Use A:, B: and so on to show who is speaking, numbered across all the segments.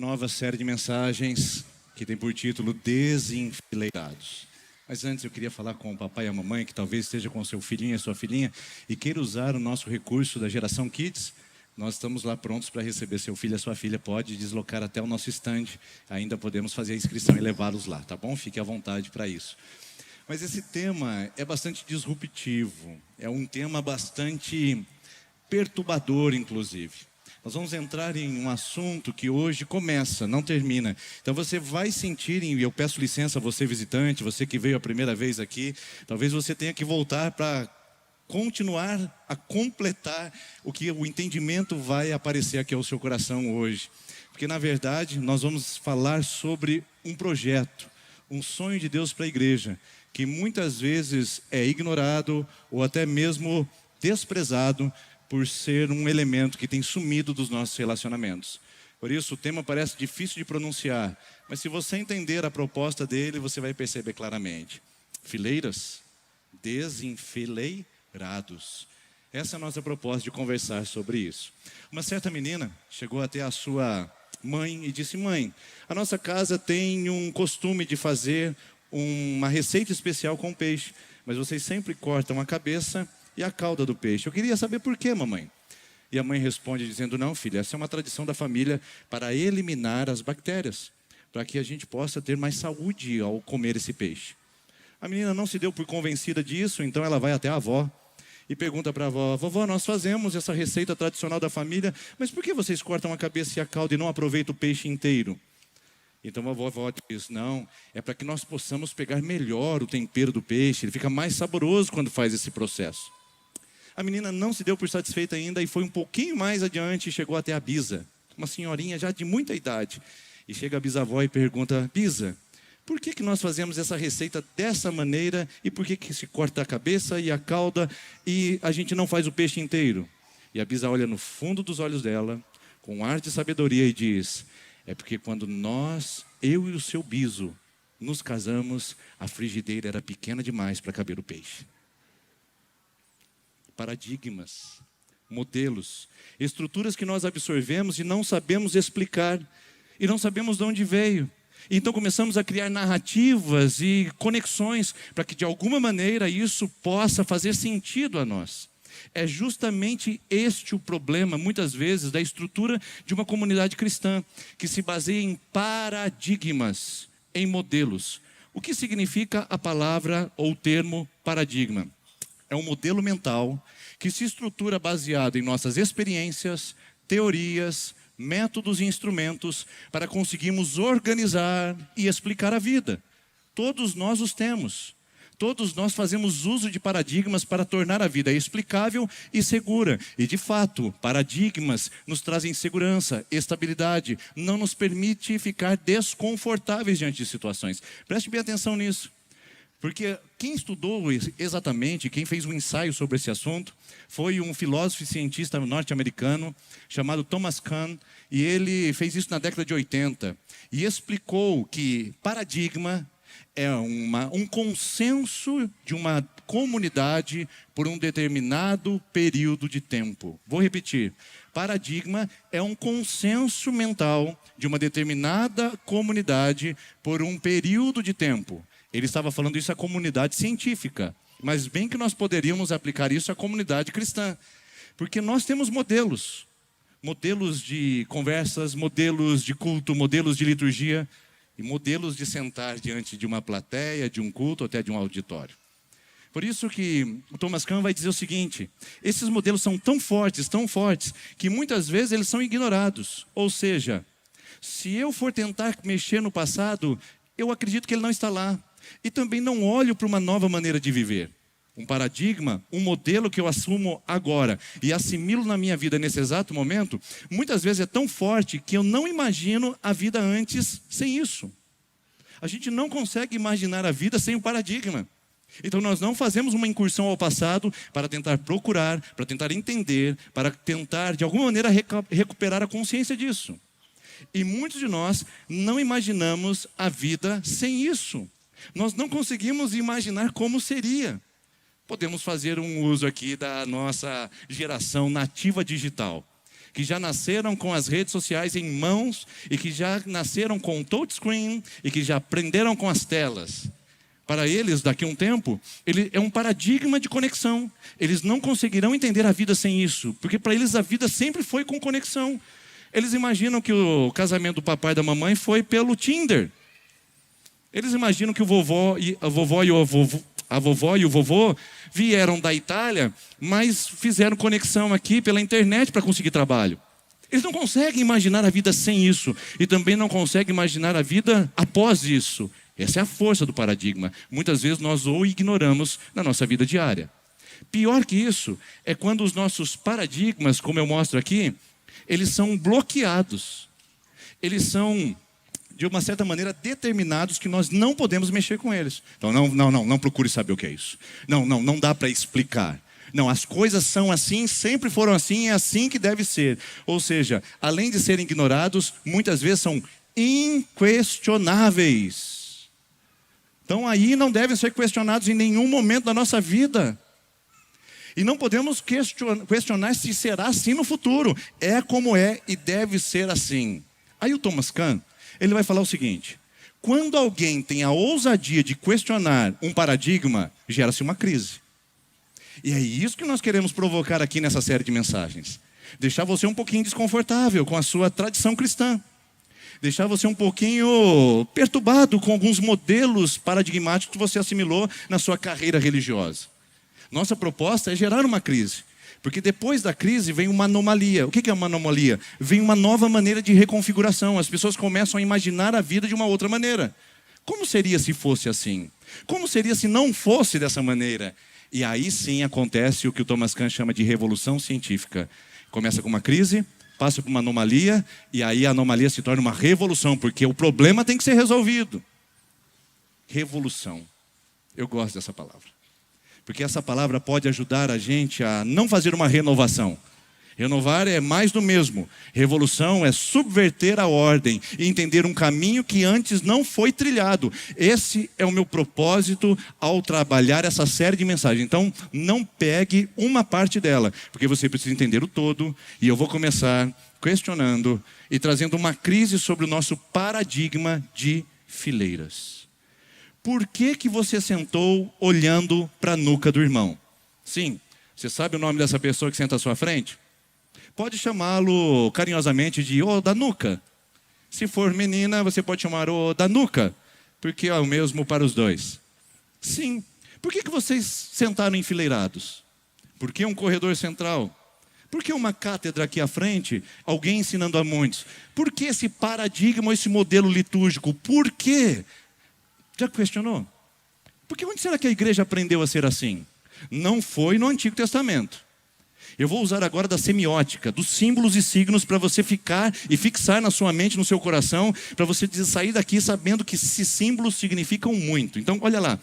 A: nova série de mensagens que tem por título Desenfileirados. Mas antes eu queria falar com o papai e a mamãe, que talvez esteja com o seu filhinho e sua filhinha, e queira usar o nosso recurso da Geração Kids. Nós estamos lá prontos para receber seu filho e a sua filha. Pode deslocar até o nosso stand. Ainda podemos fazer a inscrição e levá-los lá, tá bom? Fique à vontade para isso. Mas esse tema é bastante disruptivo. É um tema bastante perturbador, inclusive. Nós vamos entrar em um assunto que hoje começa, não termina. Então você vai sentir, e eu peço licença a você visitante, você que veio a primeira vez aqui, talvez você tenha que voltar para continuar a completar o entendimento vai aparecer aqui ao seu coração hoje. Porque na verdade nós vamos falar sobre um projeto, um sonho de Deus para a igreja, que muitas vezes é ignorado ou até mesmo desprezado por ser um elemento que tem sumido dos nossos relacionamentos. Por isso o tema parece difícil de pronunciar, mas se você entender a proposta dele, você vai perceber claramente. Fileiras, desenfileirados. Essa é a nossa proposta de conversar sobre isso. Uma certa menina chegou até a sua mãe e disse: mãe, a nossa casa tem um costume de fazer uma receita especial com peixe, mas vocês sempre cortam a cabeça e a cauda do peixe. Eu queria saber por quê, mamãe? E a mãe responde dizendo: não, filha, essa é uma tradição da família para eliminar as bactérias, para que a gente possa ter mais saúde ao comer esse peixe. A menina não se deu por convencida disso, então ela vai até a avó e pergunta para a avó: vovó, nós fazemos essa receita tradicional da família, mas por que vocês cortam a cabeça e a cauda e não aproveitam o peixe inteiro? Então a vovó diz: não, é para que nós possamos pegar melhor o tempero do peixe, ele fica mais saboroso quando faz esse processo. A menina não se deu por satisfeita ainda e foi um pouquinho mais adiante e chegou até a bisa, uma senhorinha já de muita idade. E chega a bisavó e pergunta: bisa, por que nós fazemos essa receita dessa maneira e por que se corta a cabeça e a cauda e a gente não faz o peixe inteiro? E a bisa olha no fundo dos olhos dela, com um ar de sabedoria e diz: é porque quando eu e o seu biso, nos casamos, a frigideira era pequena demais para caber o peixe. Paradigmas, modelos, estruturas que nós absorvemos e não sabemos explicar, e não sabemos de onde veio. Então começamos a criar narrativas e conexões para que de alguma maneira isso possa fazer sentido a nós. É justamente este o problema, muitas vezes, da estrutura de uma comunidade cristã, que se baseia em paradigmas, em modelos. O que significa a palavra ou o termo paradigma? É um modelo mental que se estrutura baseado em nossas experiências, teorias, métodos e instrumentos para conseguirmos organizar e explicar a vida. Todos nós os temos. Todos nós fazemos uso de paradigmas para tornar a vida explicável e segura. E de fato, paradigmas nos trazem segurança, estabilidade, não nos permite ficar desconfortáveis diante de situações. Preste bem atenção nisso. Porque quem estudou exatamente, quem fez um ensaio sobre esse assunto, foi um filósofo e cientista norte-americano chamado Thomas Kuhn, e ele fez isso na década de 80, e explicou que paradigma é um consenso de uma comunidade por um determinado período de tempo. Vou repetir. Paradigma é um consenso mental de uma determinada comunidade por um período de tempo. Ele estava falando isso à comunidade científica, mas bem que nós poderíamos aplicar isso à comunidade cristã. Porque nós temos modelos. Modelos de conversas, modelos de culto, modelos de liturgia e modelos de sentar diante de uma plateia, de um culto, até de um auditório. Por isso que o Thomas Kuhn vai dizer o seguinte: esses modelos são tão fortes, que muitas vezes eles são ignorados. Ou seja, se eu for tentar mexer no passado, eu acredito que ele não está lá. E também não olho para uma nova maneira de viver. Um paradigma, um modelo que eu assumo agora e assimilo na minha vida nesse exato momento, muitas vezes é tão forte que eu não imagino a vida antes sem isso. A gente não consegue imaginar a vida sem o paradigma. Então nós não fazemos uma incursão ao passado para tentar procurar, para tentar entender, para tentar de alguma maneira recuperar a consciência disso. E muitos de nós não imaginamos a vida sem isso. Nós não conseguimos imaginar como seria. Podemos fazer um uso aqui da nossa geração nativa digital. que já nasceram com as redes sociais em mãos e que já nasceram com o touchscreen e que já aprenderam com as telas. Para eles, daqui a um tempo, ele é um paradigma de conexão. Eles não conseguirão entender a vida sem isso, porque para eles a vida sempre foi com conexão. Eles imaginam que o casamento do papai e da mamãe foi pelo Tinder. Eles imaginam que a vovó e o vovô vieram da Itália, mas fizeram conexão aqui pela internet para conseguir trabalho. Eles não conseguem imaginar a vida sem isso, e também não conseguem imaginar a vida após isso. Essa é a força do paradigma. Muitas vezes nós o ignoramos na nossa vida diária. Pior que isso é quando os nossos paradigmas, como eu mostro aqui, eles são bloqueados. Eles são, de uma certa maneira, determinados que nós não podemos mexer com eles. Então, não procure saber o que é isso. Não dá para explicar. Não, as coisas são assim, sempre foram assim, é assim que deve ser. Ou seja, além de serem ignorados, muitas vezes são inquestionáveis. Então aí não devem ser questionados em nenhum momento da nossa vida. E não podemos questionar se será assim no futuro. É como é e deve ser assim. Aí o Thomas Kahn, ele vai falar o seguinte: quando alguém tem a ousadia de questionar um paradigma, gera-se uma crise. E é isso que nós queremos provocar aqui nessa série de mensagens. Deixar você um pouquinho desconfortável com a sua tradição cristã. Deixar você um pouquinho perturbado com alguns modelos paradigmáticos que você assimilou na sua carreira religiosa. Nossa proposta é gerar uma crise. Porque depois da crise vem uma anomalia. O que é uma anomalia? Vem uma nova maneira de reconfiguração. As pessoas começam a imaginar a vida de uma outra maneira. Como seria se fosse assim? Como seria se não fosse dessa maneira? E aí sim acontece o que o Thomas Kahn chama de revolução científica. Começa com uma crise, passa por uma anomalia, e aí a anomalia se torna uma revolução, porque o problema tem que ser resolvido. Revolução. Eu gosto dessa palavra. Porque essa palavra pode ajudar a gente a não fazer uma renovação. Renovar é mais do mesmo. Revolução é subverter a ordem e entender um caminho que antes não foi trilhado. Esse é o meu propósito ao trabalhar essa série de mensagens. Então, não pegue uma parte dela, porque você precisa entender o todo. E eu vou começar questionando e trazendo uma crise sobre o nosso paradigma de fileiras. Por que você sentou olhando para a nuca do irmão? Sim, você sabe o nome dessa pessoa que senta à sua frente? Pode chamá-lo carinhosamente de "ô Danuca". Se for menina, você pode chamar "ô Danuca", porque é o mesmo para os dois. Sim. Por que vocês sentaram enfileirados? Por que um corredor central? Por que uma cátedra aqui à frente, alguém ensinando a muitos? Por que esse paradigma, esse modelo litúrgico? Por quê? Já questionou? Porque onde será que a igreja aprendeu a ser assim? Não foi no Antigo Testamento. Eu vou usar agora da semiótica, dos símbolos e signos, para você ficar e fixar na sua mente, no seu coração, para você sair daqui sabendo que esses símbolos significam muito. Então, olha lá.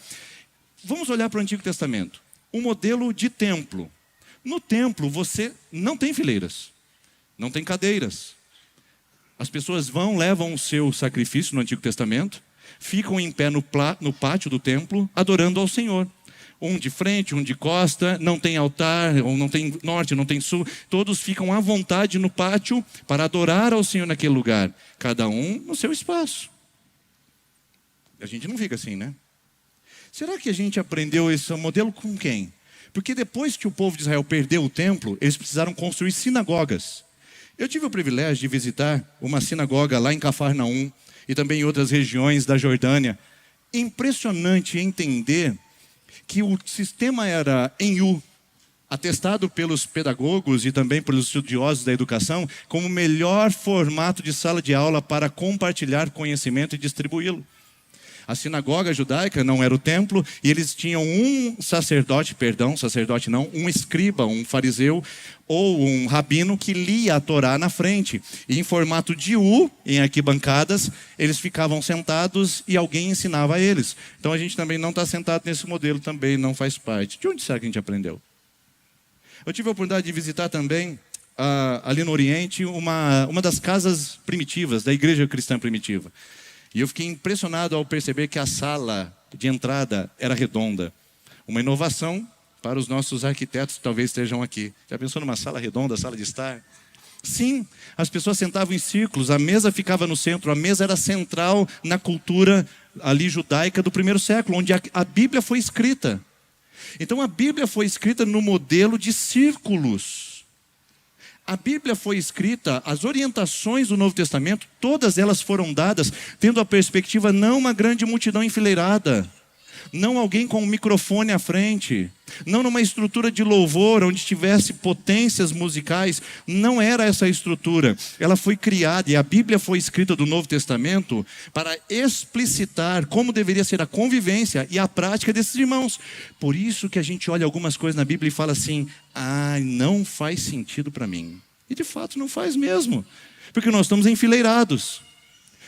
A: Vamos olhar para o Antigo Testamento. Um modelo de templo. No templo, você não tem fileiras, não tem cadeiras. As pessoas vão, levam o seu sacrifício no Antigo Testamento, ficam em pé no pátio do templo, adorando ao Senhor. Um de frente, um de costa, não tem altar, ou não tem norte, não tem sul. Todos ficam à vontade no pátio para adorar ao Senhor naquele lugar. Cada um no seu espaço. A gente não fica assim, né? Será que a gente aprendeu esse modelo com quem? Porque depois que o povo de Israel perdeu o templo, eles precisaram construir sinagogas. Eu tive o privilégio de visitar uma sinagoga lá em Cafarnaum e também em outras regiões da Jordânia. Impressionante entender que o sistema era em U, atestado pelos pedagogos e também pelos estudiosos da educação, como o melhor formato de sala de aula para compartilhar conhecimento e distribuí-lo. A sinagoga judaica não era o templo, e eles tinham um um escriba, um fariseu ou um rabino que lia a Torá na frente. E em formato de U, em arquibancadas, eles ficavam sentados e alguém ensinava a eles. Então a gente também não está sentado nesse modelo, também não faz parte. De onde será que a gente aprendeu? Eu tive a oportunidade de visitar também, ali no Oriente, uma das casas primitivas, da igreja cristã primitiva. E eu fiquei impressionado ao perceber que a sala de entrada era redonda. Uma inovação para os nossos arquitetos que talvez estejam aqui. Já pensou numa sala redonda, sala de estar? Sim, as pessoas sentavam em círculos, a mesa ficava no centro, a mesa era central na cultura ali judaica do primeiro século, onde a Bíblia foi escrita. Então a Bíblia foi escrita no modelo de círculos. A Bíblia foi escrita, as orientações do Novo Testamento, todas elas foram dadas tendo a perspectiva não uma grande multidão enfileirada, não alguém com um microfone à frente, não numa estrutura de louvor onde tivesse potências musicais. Não era essa a estrutura. Ela foi criada, e a Bíblia foi escrita do Novo Testamento para explicitar como deveria ser a convivência e a prática desses irmãos. Por isso que a gente olha algumas coisas na Bíblia e fala assim: não faz sentido para mim. E de fato não faz mesmo, porque nós estamos enfileirados,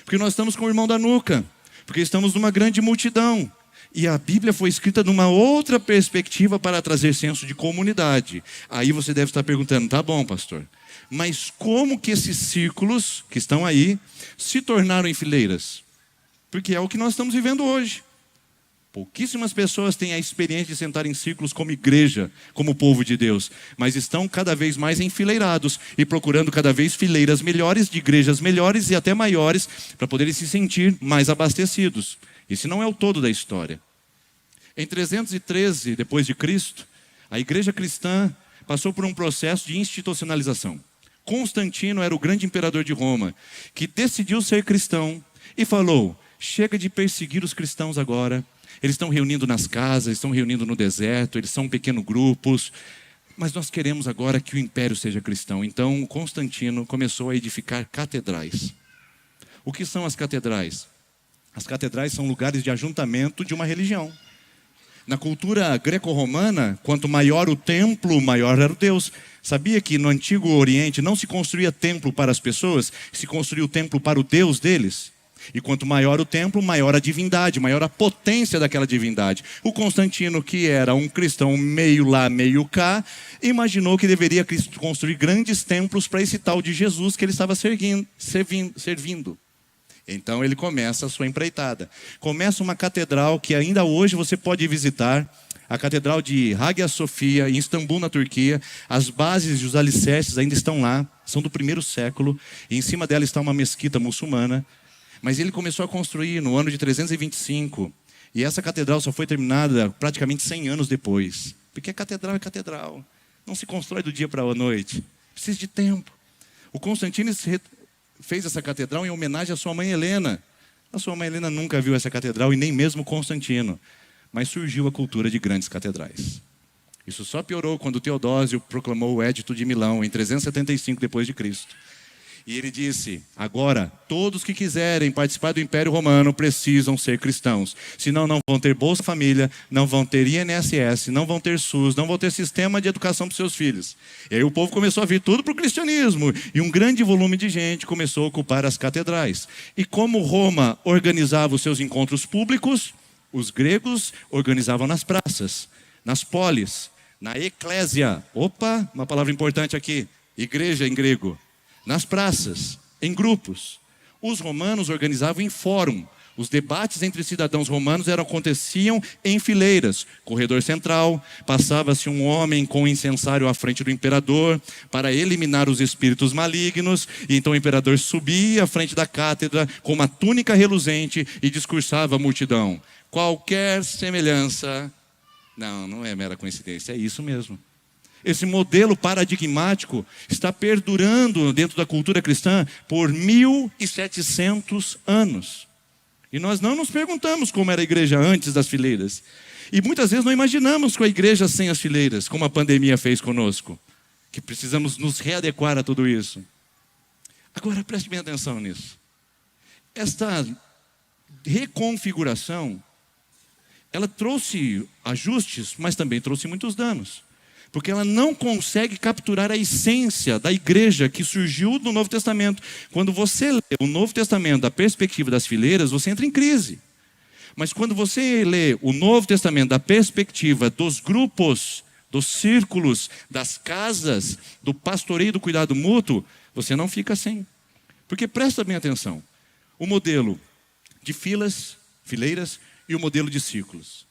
A: porque nós estamos com o irmão da nuca, porque estamos numa grande multidão. E a Bíblia foi escrita numa outra perspectiva para trazer senso de comunidade. Aí você deve estar perguntando: tá bom, pastor, mas como que esses círculos que estão aí se tornaram em fileiras? Porque é o que nós estamos vivendo hoje. Pouquíssimas pessoas têm a experiência de sentar em círculos como igreja, como povo de Deus, mas estão cada vez mais enfileirados e procurando cada vez fileiras melhores, de igrejas melhores e até maiores, para poderem se sentir mais abastecidos. Esse não é o todo da história. Em 313 depois de Cristo, a igreja cristã passou por um processo de institucionalização. Constantino era o grande imperador de Roma, que decidiu ser cristão e falou: chega de perseguir os cristãos agora. Eles estão reunindo nas casas, estão reunindo no deserto, eles são pequenos grupos, mas nós queremos agora que o império seja cristão. Então Constantino começou a edificar catedrais. O que são as catedrais? As catedrais são lugares de ajuntamento de uma religião. Na cultura greco-romana, quanto maior o templo, maior era o Deus. Sabia que no Antigo Oriente não se construía templo para as pessoas, se construía o templo para o Deus deles? E quanto maior o templo, maior a divindade, maior a potência daquela divindade. O Constantino, que era um cristão meio lá, meio cá, imaginou que deveria construir grandes templos para esse tal de Jesus que ele estava servindo. Então ele começa a sua empreitada. Começa uma catedral que ainda hoje você pode visitar, a Catedral de Hagia Sofia, em Istambul, na Turquia. As bases e os alicerces ainda estão lá, são do primeiro século, e em cima dela está uma mesquita muçulmana. Mas ele começou a construir no ano de 325, e essa catedral só foi terminada praticamente 100 anos depois. Porque a catedral é catedral, não se constrói do dia para a noite, precisa de tempo. O Constantino fez essa catedral em homenagem à sua mãe Helena. A sua mãe Helena nunca viu essa catedral, e nem mesmo Constantino. Mas surgiu a cultura de grandes catedrais. Isso só piorou quando Teodósio proclamou o Édito de Milão, em 375 depois de Cristo. E ele disse: agora, todos que quiserem participar do Império Romano precisam ser cristãos. Senão não vão ter Bolsa Família, não vão ter INSS, não vão ter SUS, não vão ter sistema de educação para os seus filhos. E aí o povo começou a vir tudo para o cristianismo. E um grande volume de gente começou a ocupar as catedrais. E como Roma organizava os seus encontros públicos, os gregos organizavam nas praças, nas polis, na eclésia. Opa, uma palavra importante aqui. Igreja em grego. Nas praças, em grupos. Os romanos organizavam em fórum. Os debates entre cidadãos romanos aconteciam em fileiras. Corredor central, passava-se um homem com um incensário à frente do imperador para eliminar os espíritos malignos. E então o imperador subia à frente da cátedra com uma túnica reluzente e discursava à multidão. Qualquer semelhança... Não é mera coincidência, é isso mesmo. Esse modelo paradigmático está perdurando dentro da cultura cristã por 1700 anos. E nós não nos perguntamos como era a igreja antes das fileiras. E muitas vezes não imaginamos com a igreja sem as fileiras, como a pandemia fez conosco. Que precisamos nos readequar a tudo isso. Agora preste bem atenção nisso. Esta reconfiguração, ela trouxe ajustes, mas também trouxe muitos danos. Porque ela não consegue capturar a essência da igreja que surgiu no Novo Testamento. Quando você lê o Novo Testamento da perspectiva das fileiras, você entra em crise. Mas quando você lê o Novo Testamento da perspectiva dos grupos, dos círculos, das casas, do pastoreio, do cuidado mútuo, você não fica assim. Porque presta bem atenção. O modelo de fileiras e o modelo de círculos.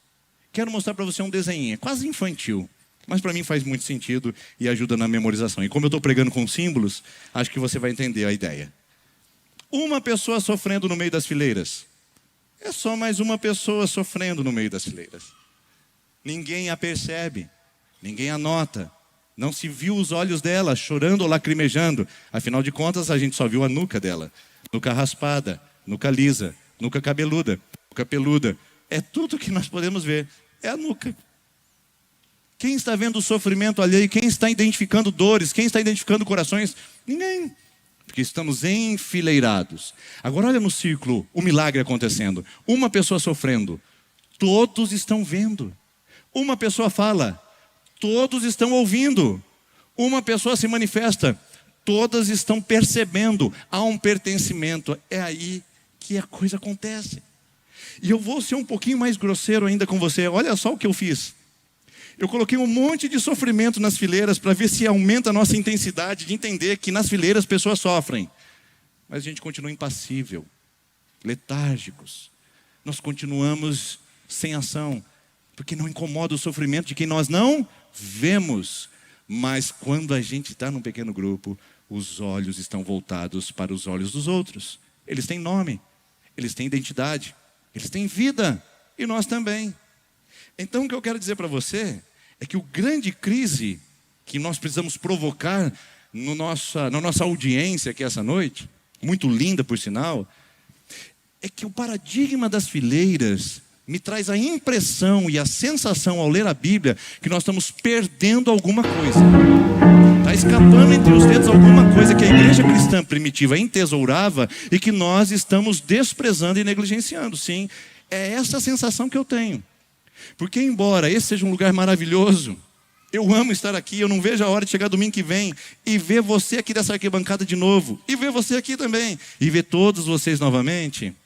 A: Quero mostrar para você um desenho, quase infantil. Mas para mim faz muito sentido e ajuda na memorização. E como eu estou pregando com símbolos, acho que você vai entender a ideia. Uma pessoa sofrendo no meio das fileiras. É só mais uma pessoa sofrendo no meio das fileiras. Ninguém a percebe, ninguém a nota. Não se viu os olhos dela chorando ou lacrimejando. Afinal de contas, a gente só viu a nuca dela. Nuca raspada, nuca lisa, nuca cabeluda, nuca peluda. É tudo que nós podemos ver. É a nuca. Quem está vendo o sofrimento alheio? Quem está identificando dores? Quem está identificando corações? Ninguém. Porque estamos enfileirados. Agora olha no círculo, o milagre acontecendo. Uma pessoa sofrendo, todos estão vendo. Uma pessoa fala, todos estão ouvindo. Uma pessoa se manifesta, todas estão percebendo. Há um pertencimento. É aí que a coisa acontece. E eu vou ser um pouquinho mais grosseiro ainda com você. Olha só o que eu fiz. Eu coloquei um monte de sofrimento nas fileiras para ver se aumenta a nossa intensidade de entender que nas fileiras pessoas sofrem. Mas a gente continua impassível, letárgicos. Nós continuamos sem ação, porque não incomoda o sofrimento de quem nós não vemos. Mas quando a gente está num pequeno grupo, os olhos estão voltados para os olhos dos outros. Eles têm nome, eles têm identidade, eles têm vida, e nós também. Então o que eu quero dizer para você é que o grande crise que nós precisamos provocar na nossa audiência aqui essa noite, muito linda por sinal, é que o paradigma das fileiras me traz a impressão e a sensação ao ler a Bíblia que nós estamos perdendo alguma coisa. Está escapando entre os dedos alguma coisa que a igreja cristã primitiva entesourava e que nós estamos desprezando e negligenciando. Sim, é essa a sensação que eu tenho. Porque embora esse seja um lugar maravilhoso, eu amo estar aqui, eu não vejo a hora de chegar domingo que vem e ver você aqui dessa arquibancada de novo, e ver você aqui também, e ver todos vocês novamente,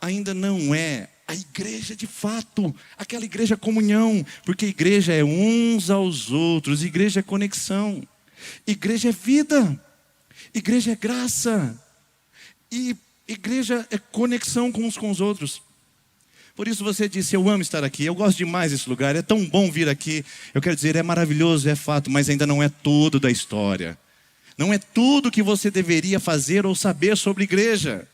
A: ainda não é a igreja de fato, aquela igreja comunhão, porque igreja é uns aos outros, igreja é conexão, igreja é vida, igreja é graça, e igreja é conexão com uns com os outros. Por isso você disse, eu amo estar aqui, eu gosto demais desse lugar, é tão bom vir aqui. Eu quero dizer, é maravilhoso, é fato, mas ainda não é tudo da história. Não é tudo que você deveria fazer ou saber sobre igreja.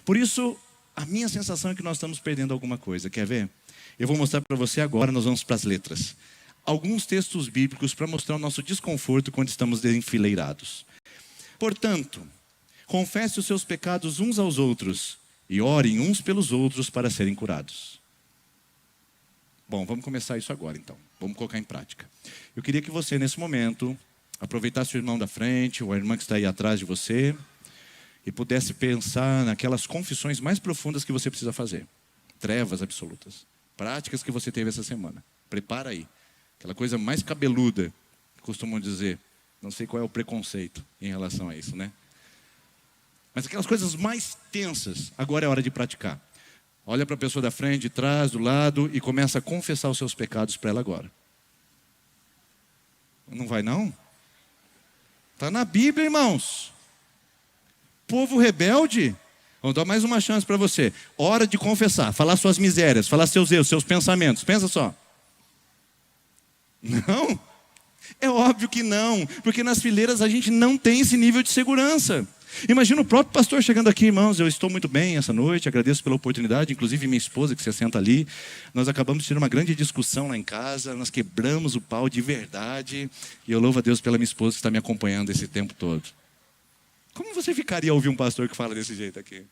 A: Por isso, a minha sensação é que nós estamos perdendo alguma coisa. Quer ver? Eu vou mostrar para você agora, nós vamos para as letras. Alguns textos bíblicos para mostrar o nosso desconforto quando estamos enfileirados. Portanto, confesse os seus pecados uns aos outros e orem uns pelos outros para serem curados. Bom, vamos começar isso agora então. Vamos colocar em prática. Eu queria que você, nesse momento, aproveitasse o irmão da frente, ou a irmã que está aí atrás de você, e pudesse pensar naquelas confissões mais profundas que você precisa fazer. Trevas absolutas. Práticas que você teve essa semana. Prepara aí. Aquela coisa mais cabeluda, costumam dizer. Não sei qual é o preconceito em relação a isso, né? Mas aquelas coisas mais tensas, agora é hora de praticar. Olha para a pessoa da frente, de trás, do lado, e começa a confessar os seus pecados para ela agora. Não vai não? Está na Bíblia, irmãos. Povo rebelde. Vou dar mais uma chance para você. Hora de confessar, falar suas misérias, falar seus erros, seus pensamentos. Pensa só. Não? É óbvio que não, porque nas fileiras a gente não tem esse nível de segurança. Imagina o próprio pastor chegando aqui, irmãos, eu estou muito bem essa noite, agradeço pela oportunidade, inclusive minha esposa que se senta ali, nós acabamos de ter uma grande discussão lá em casa, nós quebramos o pau de verdade, e eu louvo a Deus pela minha esposa que está me acompanhando esse tempo todo. Como você ficaria a ouvir um pastor que fala desse jeito aqui?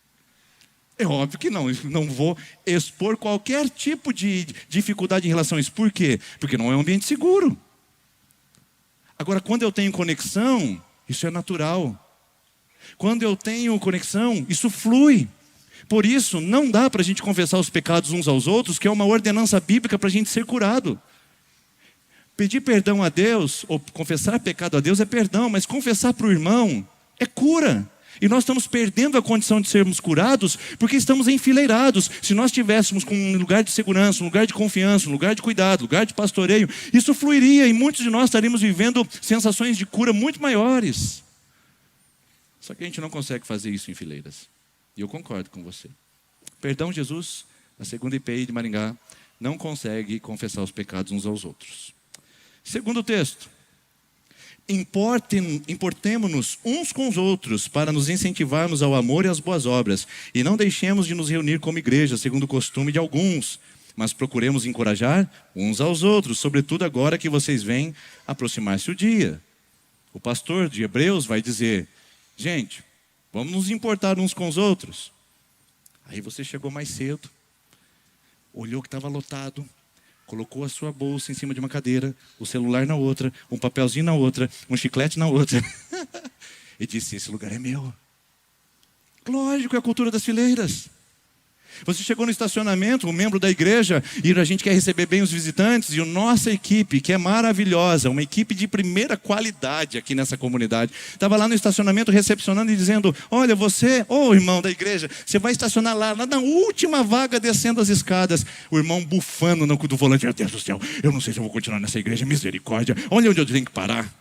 A: É óbvio que não vou expor qualquer tipo de dificuldade em relação a isso. Por quê? Porque não é um ambiente seguro. Agora, quando eu tenho conexão, isso é natural. Quando eu tenho conexão, isso flui. Por isso, não dá para a gente confessar os pecados uns aos outros, que é uma ordenança bíblica para a gente ser curado. Pedir perdão a Deus, ou confessar pecado a Deus é perdão, mas confessar para o irmão é cura. E nós estamos perdendo a condição de sermos curados porque estamos enfileirados. Se nós estivéssemos com um lugar de segurança, um lugar de confiança, um lugar de cuidado, um lugar de pastoreio, isso fluiria e muitos de nós estaríamos vivendo sensações de cura muito maiores. Só que a gente não consegue fazer isso em fileiras. E eu concordo com você. Perdão, Jesus, a segunda IPI de Maringá, não consegue confessar os pecados uns aos outros. Segundo texto. Importemo-nos uns com os outros para nos incentivarmos ao amor e às boas obras, e não deixemos de nos reunir como igreja, segundo o costume de alguns, mas procuremos encorajar uns aos outros, sobretudo agora que vocês veem aproximar-se o dia. O pastor de Hebreus vai dizer: gente, vamos nos importar uns com os outros. Aí você chegou mais cedo, olhou que estava lotado, colocou a sua bolsa em cima de uma cadeira, o celular na outra, um papelzinho na outra, um chiclete na outra. E disse: esse lugar é meu. Lógico, é a cultura das fileiras. Você chegou no estacionamento, um membro da igreja, e a gente quer receber bem os visitantes, e a nossa equipe, que é maravilhosa, uma equipe de primeira qualidade aqui nessa comunidade, estava lá no estacionamento recepcionando e dizendo: olha, você, irmão da igreja, você vai estacionar lá na última vaga descendo as escadas. O irmão bufando do volante: meu Deus do céu, eu não sei se eu vou continuar nessa igreja, misericórdia, olha onde eu tenho que parar.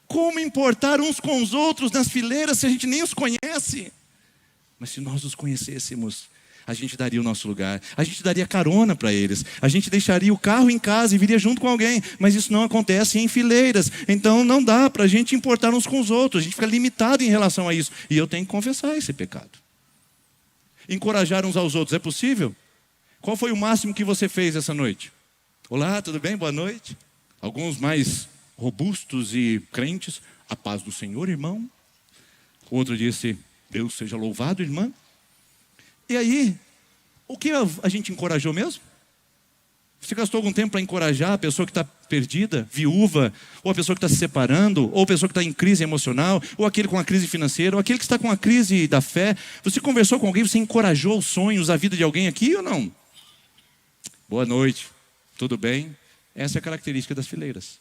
A: Como importar uns com os outros nas fileiras se a gente nem os conhece? Mas se nós os conhecêssemos, a gente daria o nosso lugar, a gente daria carona para eles, a gente deixaria o carro em casa e viria junto com alguém. Mas isso não acontece em fileiras, então não dá para a gente importar uns com os outros, a gente fica limitado em relação a isso. E eu tenho que confessar esse pecado. Encorajar uns aos outros é possível? Qual foi o máximo que você fez essa noite? Olá, tudo bem? Boa noite. Alguns mais robustos e crentes: a paz do Senhor, irmão. O outro disse: Deus seja louvado, irmã. E aí, o que a gente encorajou mesmo? Você gastou algum tempo para encorajar a pessoa que está perdida, viúva, ou a pessoa que está se separando, ou a pessoa que está em crise emocional, ou aquele com a crise financeira, ou aquele que está com a crise da fé? Você conversou com alguém, você encorajou os sonhos, a vida de alguém aqui ou não? Boa noite, tudo bem? Essa é a característica das fileiras.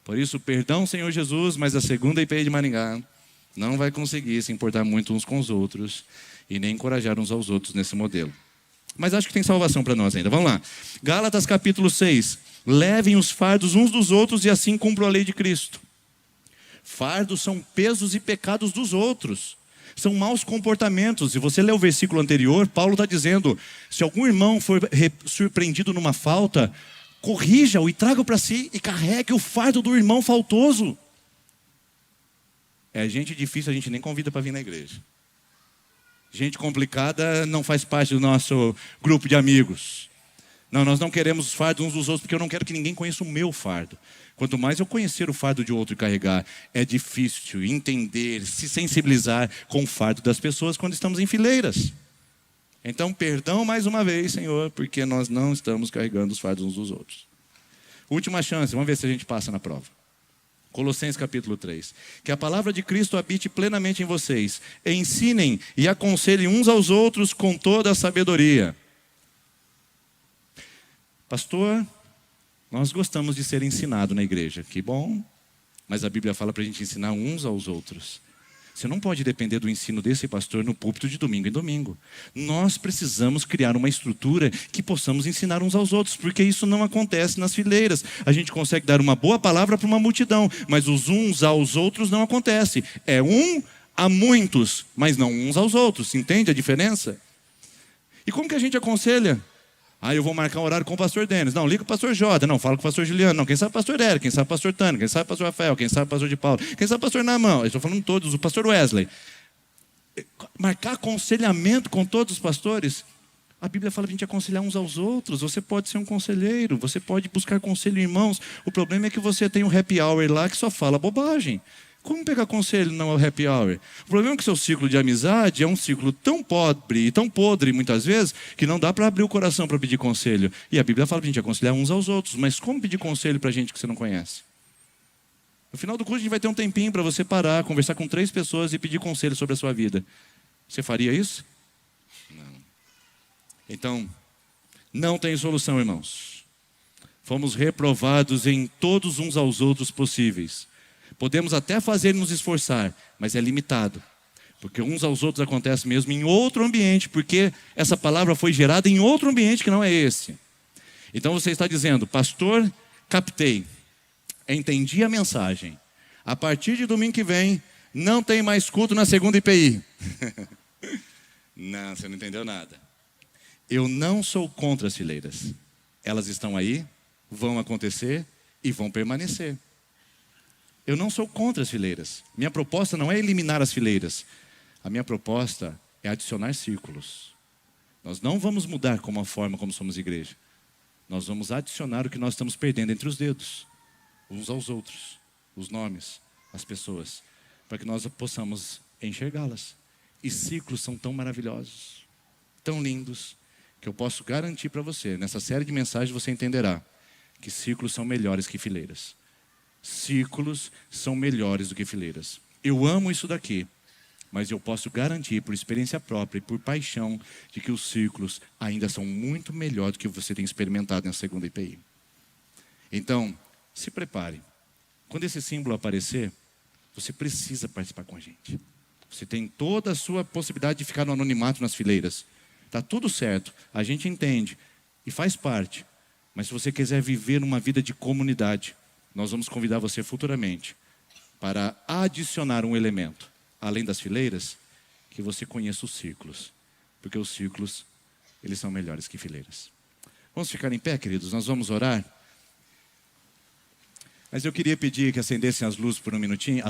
A: Por isso, perdão, Senhor Jesus, mas a segunda IPI de Maringá não vai conseguir se importar muito uns com os outros e nem encorajar uns aos outros nesse modelo. Mas acho que tem salvação para nós ainda. Vamos lá. Gálatas capítulo 6. Levem os fardos uns dos outros e assim cumpram a lei de Cristo. Fardos são pesos e pecados dos outros. São maus comportamentos. E você lê o versículo anterior, Paulo está dizendo: se algum irmão for surpreendido numa falta, corrija-o e traga para si e carregue o fardo do irmão faltoso. É gente difícil, a gente nem convida para vir na igreja. Gente complicada não faz parte do nosso grupo de amigos. Não, nós não queremos os fardos uns dos outros, porque eu não quero que ninguém conheça o meu fardo. Quanto mais eu conhecer o fardo de outro e carregar, é difícil entender, se sensibilizar com o fardo das pessoas quando estamos em fileiras. Então, perdão mais uma vez, Senhor, porque nós não estamos carregando os fardos uns dos outros. Última chance, vamos ver se a gente passa na prova. Colossenses capítulo 3. Que a palavra de Cristo habite plenamente em vocês. Ensinem e aconselhem uns aos outros com toda a sabedoria. Pastor, nós gostamos de ser ensinado na igreja. Que bom. Mas a Bíblia fala para a gente ensinar uns aos outros. Você não pode depender do ensino desse pastor no púlpito de domingo em domingo. Nós precisamos criar uma estrutura que possamos ensinar uns aos outros, porque isso não acontece nas fileiras. A gente consegue dar uma boa palavra para uma multidão, mas os uns aos outros não acontece. É um a muitos, mas não uns aos outros. Entende a diferença? E como que a gente aconselha? Eu vou marcar um horário com o pastor Denis. Não, liga com o pastor Jota. Não, fala com o pastor Juliano. Não, quem sabe o pastor Eric, quem sabe o pastor Tânia, quem sabe o pastor Rafael, quem sabe o pastor de Paulo, quem sabe o pastor Namão. Eu estou falando todos, o pastor Wesley. Marcar aconselhamento com todos os pastores. A Bíblia fala para a gente aconselhar uns aos outros. Você pode ser um conselheiro, você pode buscar conselho em irmãos. O problema é que você tem um happy hour lá que só fala bobagem. Como pegar conselho no happy hour? O problema é que o seu ciclo de amizade é um ciclo tão pobre e tão podre, muitas vezes, que não dá para abrir o coração para pedir conselho. E a Bíblia fala para a gente aconselhar uns aos outros. Mas como pedir conselho para gente que você não conhece? No final do curso, a gente vai ter um tempinho para você parar, conversar com 3 pessoas e pedir conselho sobre a sua vida. Você faria isso? Não. Então, não tem solução, irmãos. Fomos reprovados em todos uns aos outros possíveis. Podemos até fazer nos esforçar, mas é limitado. Porque uns aos outros acontece mesmo em outro ambiente, porque essa palavra foi gerada em outro ambiente que não é esse. Então você está dizendo: pastor, captei, entendi a mensagem. A partir de domingo que vem, não tem mais culto na segunda IPI. Não, você não entendeu nada. Eu não sou contra as fileiras. Elas estão aí, vão acontecer, e vão permanecer. Eu não sou contra as fileiras. Minha proposta não é eliminar as fileiras. A minha proposta é adicionar círculos. Nós não vamos mudar como a forma como somos igreja. Nós vamos adicionar o que nós estamos perdendo entre os dedos, uns aos outros, os nomes, as pessoas, para que nós possamos enxergá-las. E ciclos são tão maravilhosos, tão lindos, que eu posso garantir para você, nessa série de mensagens você entenderá que ciclos são melhores que fileiras. Ciclos são melhores do que fileiras. Eu amo isso daqui, mas eu posso garantir por experiência própria e por paixão de que os ciclos ainda são muito melhor do que você tem experimentado na segunda IPI. Então, se prepare. Quando esse símbolo aparecer, você precisa participar com a gente. Você tem toda a sua possibilidade de ficar no anonimato nas fileiras. Está tudo certo, a gente entende e faz parte. Mas se você quiser viver uma vida de comunidade, nós vamos convidar você futuramente para adicionar um elemento, além das fileiras, que você conheça os círculos. Porque os círculos, eles são melhores que fileiras. Vamos ficar em pé, queridos? Nós vamos orar. Mas eu queria pedir que acendessem as luzes por um minutinho,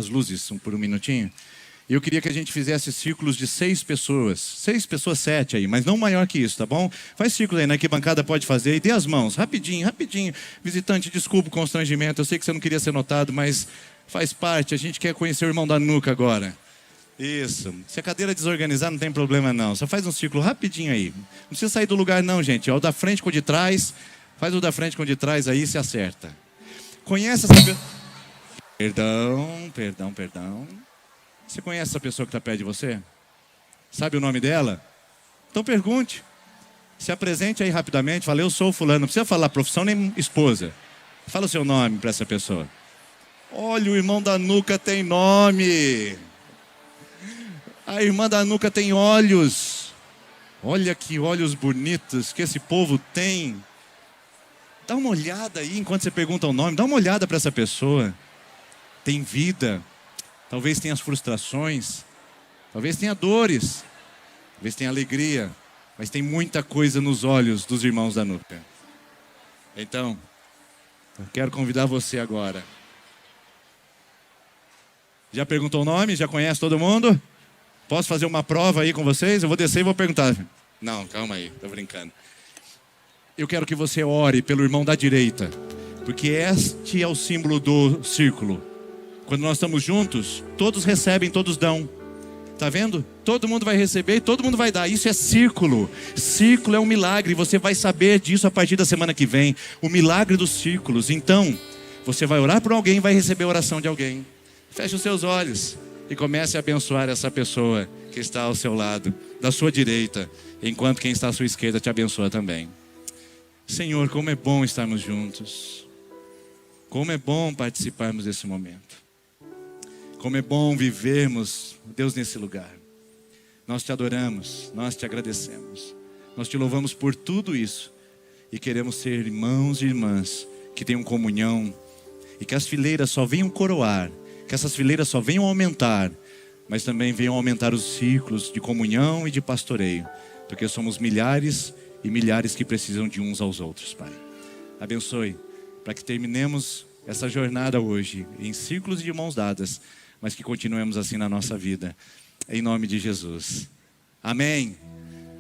A: E eu queria que a gente fizesse círculos de 6 pessoas. 6 pessoas, 7 aí, mas não maior que isso, tá bom? Faz círculo aí, né? Que bancada pode fazer. E dê as mãos, rapidinho, rapidinho. Visitante, desculpa o constrangimento. Eu sei que você não queria ser notado, mas faz parte. A gente quer conhecer o irmão da nuca agora. Isso. Se a cadeira desorganizar, não tem problema não. Só faz um círculo rapidinho aí. Não precisa sair do lugar não, gente. O da frente com o de trás. Faz o da frente com o de trás aí e se acerta. Conhece essa pessoa? Perdão. Você conhece essa pessoa que está perto de você? Sabe o nome dela? Então pergunte. Se apresente aí rapidamente. Fala, eu sou o fulano. Não precisa falar profissão nem esposa. Fala o seu nome para essa pessoa. Olha, o irmão da nuca tem nome. A irmã da nuca tem olhos. Olha que olhos bonitos que esse povo tem. Dá uma olhada aí enquanto você pergunta o nome. Dá uma olhada para essa pessoa. Tem vida. Talvez tenha as frustrações. Talvez tenha dores. Talvez tenha alegria. Mas tem muita coisa nos olhos dos irmãos da nuca. Então, eu quero convidar você agora. Já perguntou o nome? Já conhece todo mundo? Posso fazer uma prova aí com vocês? Eu vou descer e vou perguntar. Não, calma aí, tô brincando. Eu quero que você ore pelo irmão da direita, porque este é o símbolo do círculo. Quando nós estamos juntos, todos recebem, todos dão. Tá vendo? Todo mundo vai receber e todo mundo vai dar. Isso é círculo. Círculo é um milagre. Você vai saber disso a partir da semana que vem. O milagre dos círculos. Então, você vai orar por alguém e vai receber a oração de alguém. Feche os seus olhos e comece a abençoar essa pessoa que está ao seu lado, da sua direita, enquanto quem está à sua esquerda te abençoa também. Senhor, como é bom estarmos juntos. Como é bom participarmos desse momento. Como é bom vivermos, Deus, nesse lugar. Nós te adoramos, nós te agradecemos. Nós te louvamos por tudo isso. E queremos ser irmãos e irmãs que tenham comunhão. E que as fileiras só venham coroar. Que essas fileiras só venham aumentar. Mas também venham aumentar os círculos de comunhão e de pastoreio. Porque somos milhares e milhares que precisam de uns aos outros, Pai. Abençoe, para que terminemos essa jornada hoje em círculos de mãos dadas, mas que continuemos assim na nossa vida, em nome de Jesus. Amém.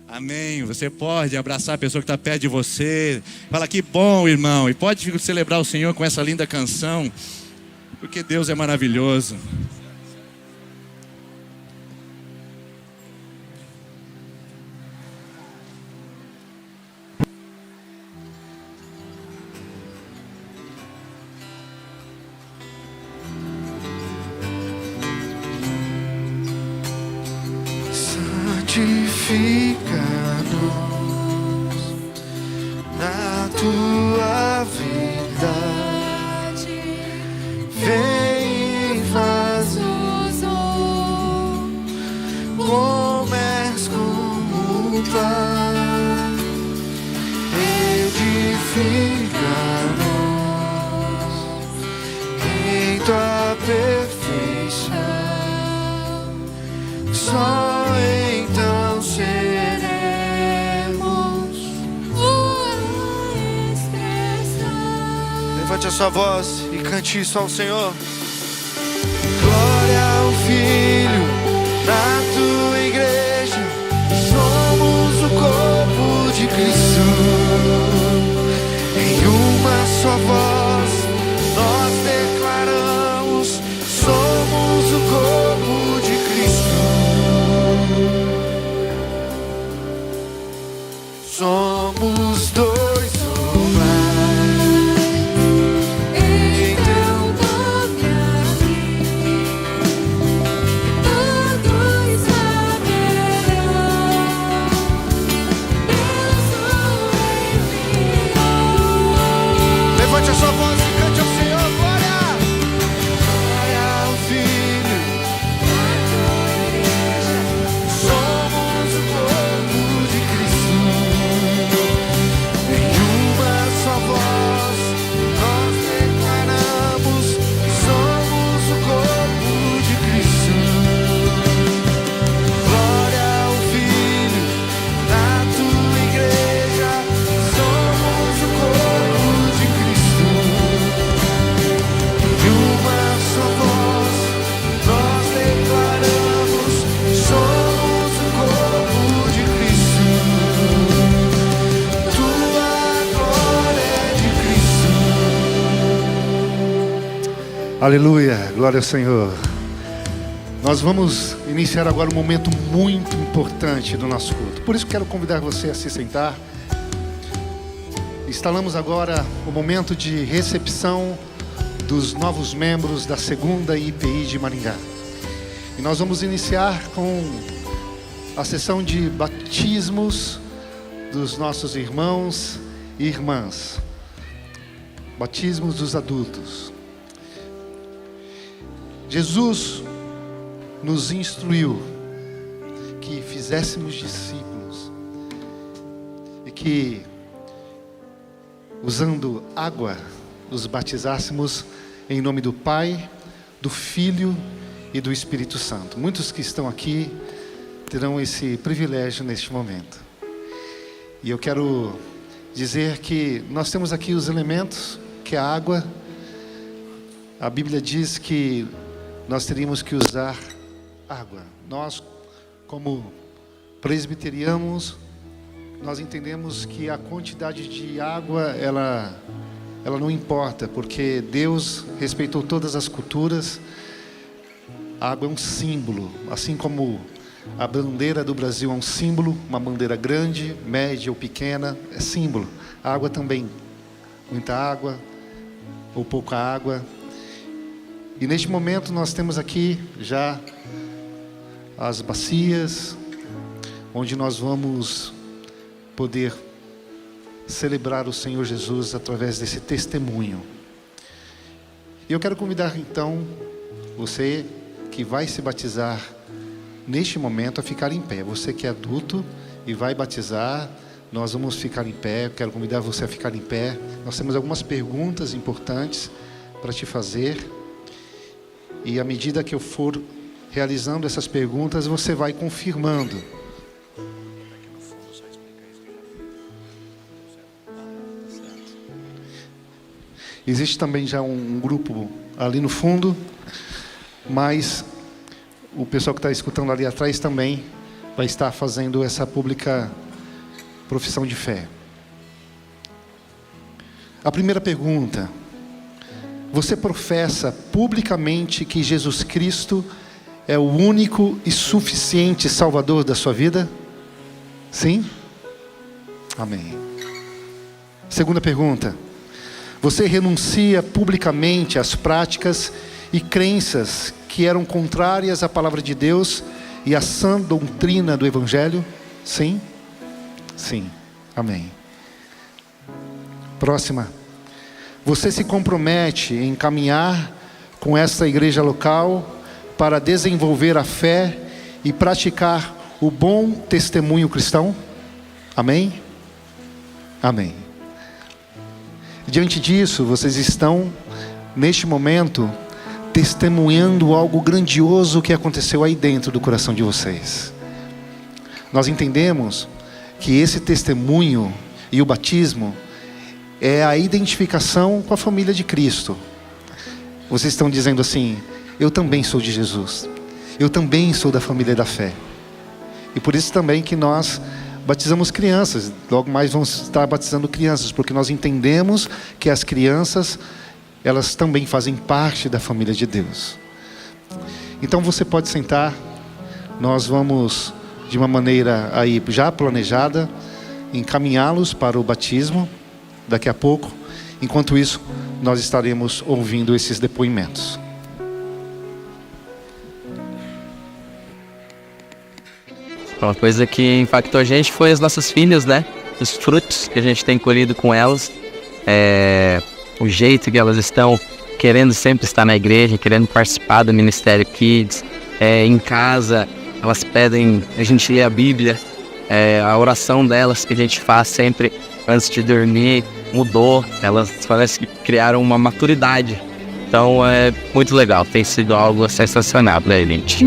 A: Amém. Você pode abraçar a pessoa que está perto de você. Fala, que bom, irmão. E pode celebrar o Senhor com essa linda canção, porque Deus é maravilhoso.
B: Santifica-nos na tua verdade, vem e faz-nos como és como o Pai, edifica-nos em tua perfeição, só então seremos tua expressão. Levante a sua voz e cante isso ao Senhor. Glória ao Filho, na tua igreja, somos o corpo de Cristo. Em uma só voz, nós declaramos, somos o corpo de Cristo. Somos dois ou mais, em teu nome aqui, todos saberão, Deus o enviou. Levante a sua voz e cante ao Senhor, glória! Glória ao Filho, na tua igreja, somos o corpo de Cristo. Em uma só voz, nós declaramos, somos o corpo de Cristo. Glória ao Filho, na tua igreja, somos o corpo de Cristo. Em uma só voz, nós declaramos, somos o corpo de Cristo. Tua glória é de Cristo.
C: Aleluia, glória ao Senhor. Nós vamos iniciar agora um momento muito importante do nosso culto. Por isso quero convidar você a se sentar. Instalamos agora o momento de recepção dos novos membros da segunda IPI de Maringá. E nós vamos iniciar com a sessão de batismos dos nossos irmãos e irmãs. Batismos dos adultos. Jesus nos instruiu que fizéssemos discípulos e que, usando água, os batizássemos em nome do Pai, do Filho e do Espírito Santo. Muitos que estão aqui terão esse privilégio neste momento. E eu quero dizer que nós temos aqui os elementos, que é a água. A Bíblia diz que nós teríamos que usar água. Nós, como presbiterianos, nós entendemos que a quantidade de água, ela não importa, porque Deus respeitou todas as culturas. A água é um símbolo, assim como a bandeira do Brasil é um símbolo, uma bandeira grande, média ou pequena, é símbolo. A água também, muita água ou pouca água. E neste momento nós temos aqui já as bacias, onde nós vamos poder celebrar o Senhor Jesus através desse testemunho. E eu quero convidar então você que vai se batizar neste momento a ficar em pé. Você que é adulto e vai batizar, nós vamos ficar em pé. Eu quero convidar você a ficar em pé. Nós temos algumas perguntas importantes para te fazer. E à medida que eu for realizando essas perguntas, você vai confirmando. Existe também já um grupo ali no fundo, mas o pessoal que está escutando ali atrás também vai estar fazendo essa pública profissão de fé. A primeira pergunta: você professa publicamente que Jesus Cristo é o único e suficiente Salvador da sua vida? Sim? Amém. Segunda pergunta: você renuncia publicamente às práticas e crenças que eram contrárias à palavra de Deus e à sã doutrina do Evangelho? Sim? Sim. Amém. Próxima: você se compromete em caminhar com esta igreja local para desenvolver a fé e praticar o bom testemunho cristão? Amém? Amém. Diante disso, vocês estão, neste momento, testemunhando algo grandioso que aconteceu aí dentro do coração de vocês. Nós entendemos que esse testemunho e o batismo, é a identificação com a família de Cristo. Vocês estão dizendo assim: eu também sou de Jesus, eu também sou da família da fé. E por isso também que nós batizamos crianças. Logo mais vamos estar batizando crianças, porque nós entendemos que as crianças, elas também fazem parte da família de Deus. Então você pode sentar. Nós vamos, de uma maneira aí já planejada, encaminhá-los para o batismo daqui a pouco. Enquanto isso, nós estaremos ouvindo esses depoimentos.
D: Uma coisa que impactou a gente foi as nossas filhas, né? Os frutos que a gente tem colhido com elas. O jeito que elas estão querendo sempre estar na igreja, querendo participar do Ministério Kids. Em casa, elas pedem a gente ler a Bíblia. A oração delas que a gente faz sempre antes de dormir mudou. Elas parece que criaram uma maturidade. Então é muito legal, tem sido algo sensacional, né, gente?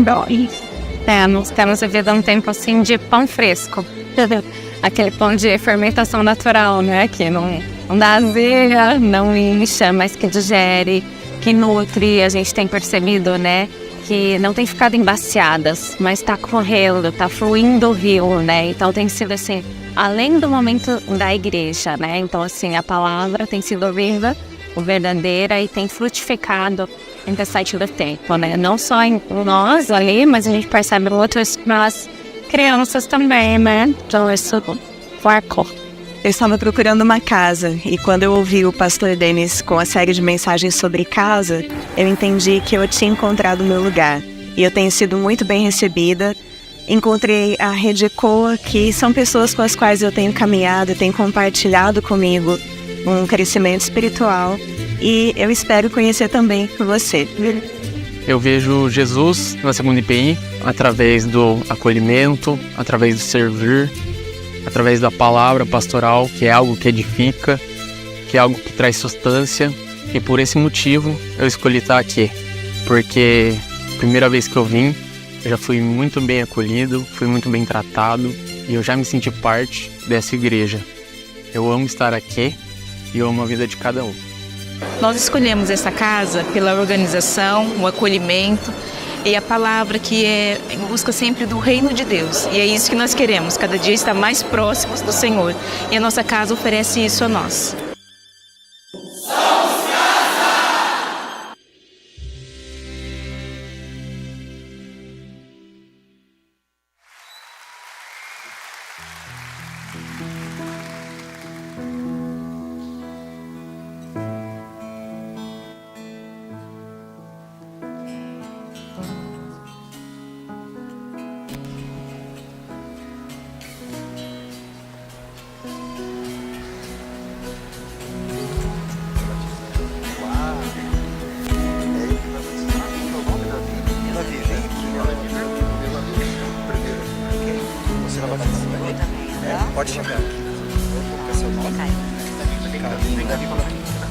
E: Nós temos vivido um tempo assim de pão fresco. Aquele pão de fermentação natural, né? Que não dá azia, não incha, mas que digere, que nutre. A gente tem percebido, né? Que não tem ficado embaciadas, mas está correndo, está fluindo o rio, né? Então tem sido assim, além do momento da igreja, né? Então assim, a palavra tem sido viva, verdadeira e tem frutificado em the site do tempo, né? Não só em nós ali, mas a gente percebe outras nas crianças também, né? Então isso marcou.
F: Eu estava procurando uma casa e quando eu ouvi o pastor Denis com a série de mensagens sobre casa, eu entendi que eu tinha encontrado o meu lugar. E eu tenho sido muito bem recebida. Encontrei a Rede Ecoa, que são pessoas com as quais eu tenho caminhado, tenho compartilhado comigo um crescimento espiritual. E eu espero conhecer também você.
D: Eu vejo Jesus na segunda IPI através do acolhimento, através do servir, através da palavra pastoral, que é algo que edifica, que é algo que traz substância. E por esse motivo eu escolhi estar aqui, porque a primeira vez que eu vim, eu já fui muito bem acolhido, fui muito bem tratado e eu já me senti parte dessa igreja. Eu amo estar aqui e eu amo a vida de cada um.
G: Nós escolhemos essa casa pela organização, o acolhimento e a palavra que é em busca sempre do reino de Deus. E é isso que nós queremos, cada dia estar mais próximos do Senhor. E a nossa casa oferece isso a nós.
B: Pode chegar aqui. Qual é o seu nome? Carina.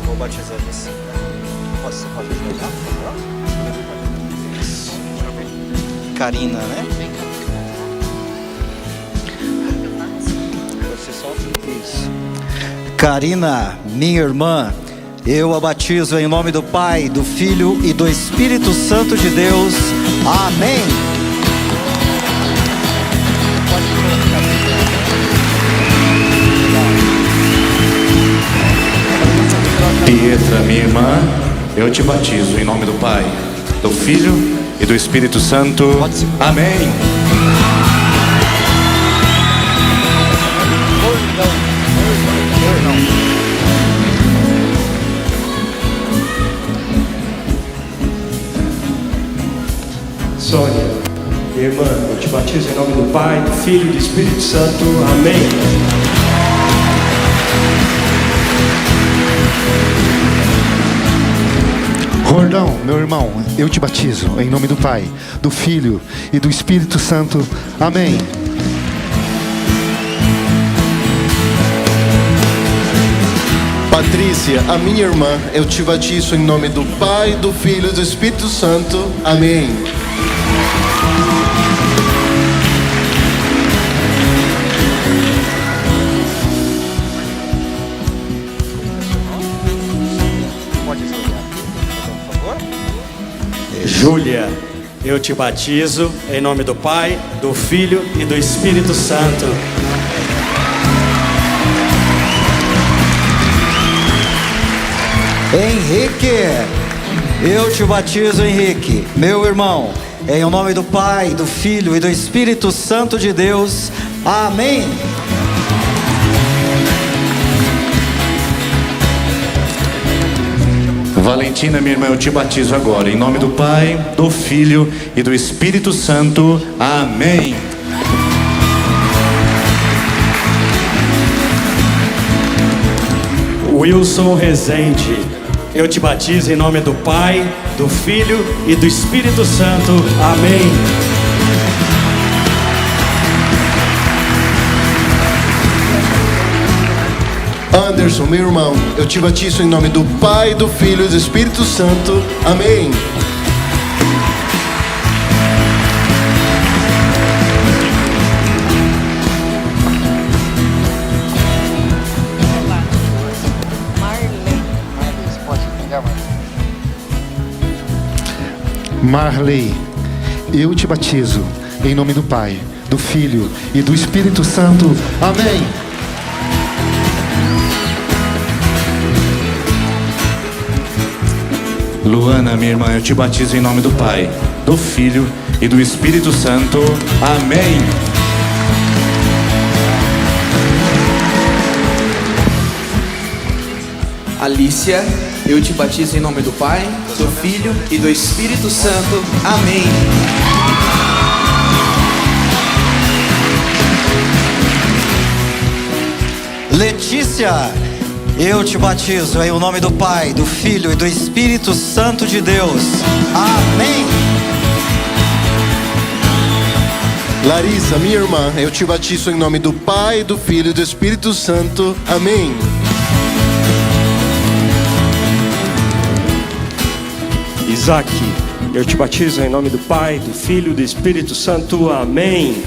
B: Vou batizar você. Você pode ajudar, por favor? Carina, né? Você só isso. Carina, minha irmã, eu a batizo em nome do Pai, do Filho e do Espírito Santo de Deus. Amém.
H: Pietra, minha irmã, eu te batizo em nome do Pai, do Filho e do Espírito Santo. Amém.
I: Sônia, minha irmã, eu te batizo em nome do Pai, do Filho e do Espírito Santo. Amém.
C: Rordão, meu irmão, eu te batizo em nome do Pai, do Filho e do Espírito Santo. Amém.
J: Patrícia, a minha irmã, eu te batizo em nome do Pai, do Filho e do Espírito Santo. Amém.
I: eu te batizo em nome do Pai, do Filho e do Espírito Santo.
K: Henrique, eu te batizo, Henrique, meu irmão, em nome do Pai, do Filho e do Espírito Santo de Deus. Amém.
H: Valentina, minha irmã, eu te batizo agora, em nome do Pai, do Filho e do Espírito Santo. Amém.
I: Wilson Rezende, eu te batizo em nome do Pai, do Filho e do Espírito Santo. Amém.
J: Anderson, meu irmão, eu te batizo em nome do Pai, do Filho e do Espírito Santo. Amém.
C: Marley, eu te batizo em nome do Pai, do Filho e do Espírito Santo. Amém.
H: Luana, minha irmã, eu te batizo em nome do Pai, do Filho e do Espírito Santo. Amém.
B: Alicia, eu te batizo em nome do Pai, do Filho e do Espírito Santo. Amém.
K: Letícia, eu te batizo em nome do Pai, do Filho e do Espírito Santo de Deus. Amém.
J: Larissa, minha irmã, eu te batizo em nome do Pai, do Filho e do Espírito Santo. Amém.
I: Isaac, eu te batizo em nome do Pai, do Filho e do Espírito Santo. Amém.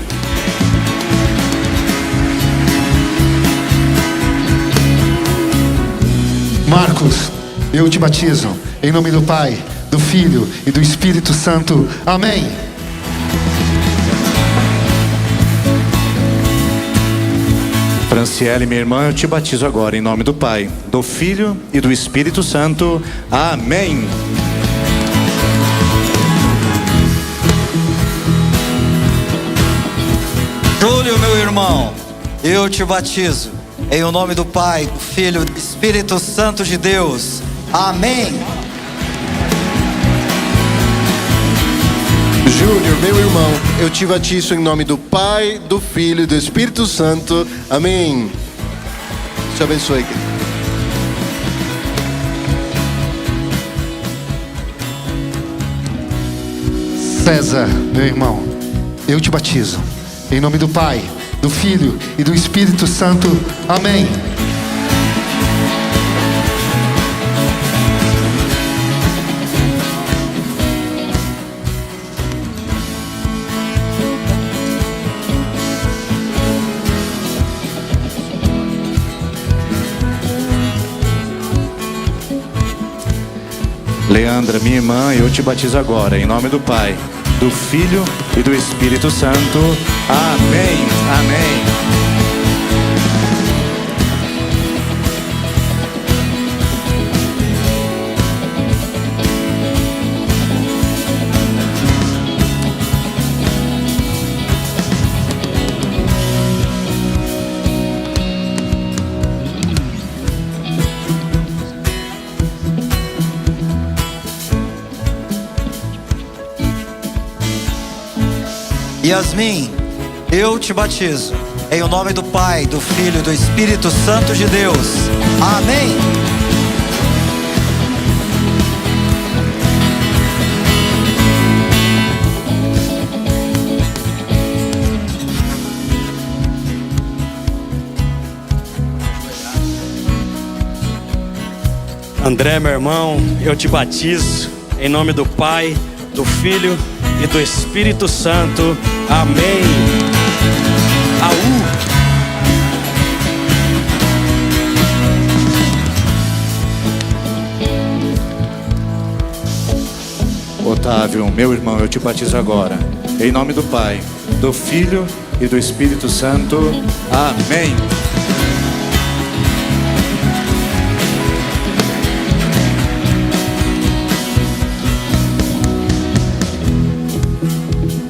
C: Marcos, eu te batizo em nome do Pai, do Filho e do Espírito Santo. Amém.
H: Franciele, minha irmã, eu te batizo agora em nome do Pai, do Filho e do Espírito Santo. Amém.
K: Júlio, meu irmão, eu te batizo em o nome do Pai, do Filho e do Espírito Santo de Deus. Amém.
J: Júnior, meu irmão, eu te batizo em nome do Pai, do Filho e do Espírito Santo. Amém. Te abençoe.
C: César, meu irmão, eu te batizo em nome do Pai, do Filho e do Espírito Santo. Amém.
H: Leandra, minha irmã, eu te batizo agora em nome do Pai, do Filho e do Espírito Santo. Amém. Amém.
K: Yasmin, eu te batizo em o nome do Pai, do Filho e do Espírito Santo de Deus. Amém.
I: André, meu irmão, eu te batizo em nome do Pai, do Filho e do Espírito Santo. Amém.
H: Otávio, meu irmão, eu te batizo agora. Em nome do Pai, do Filho e do Espírito Santo. Amém.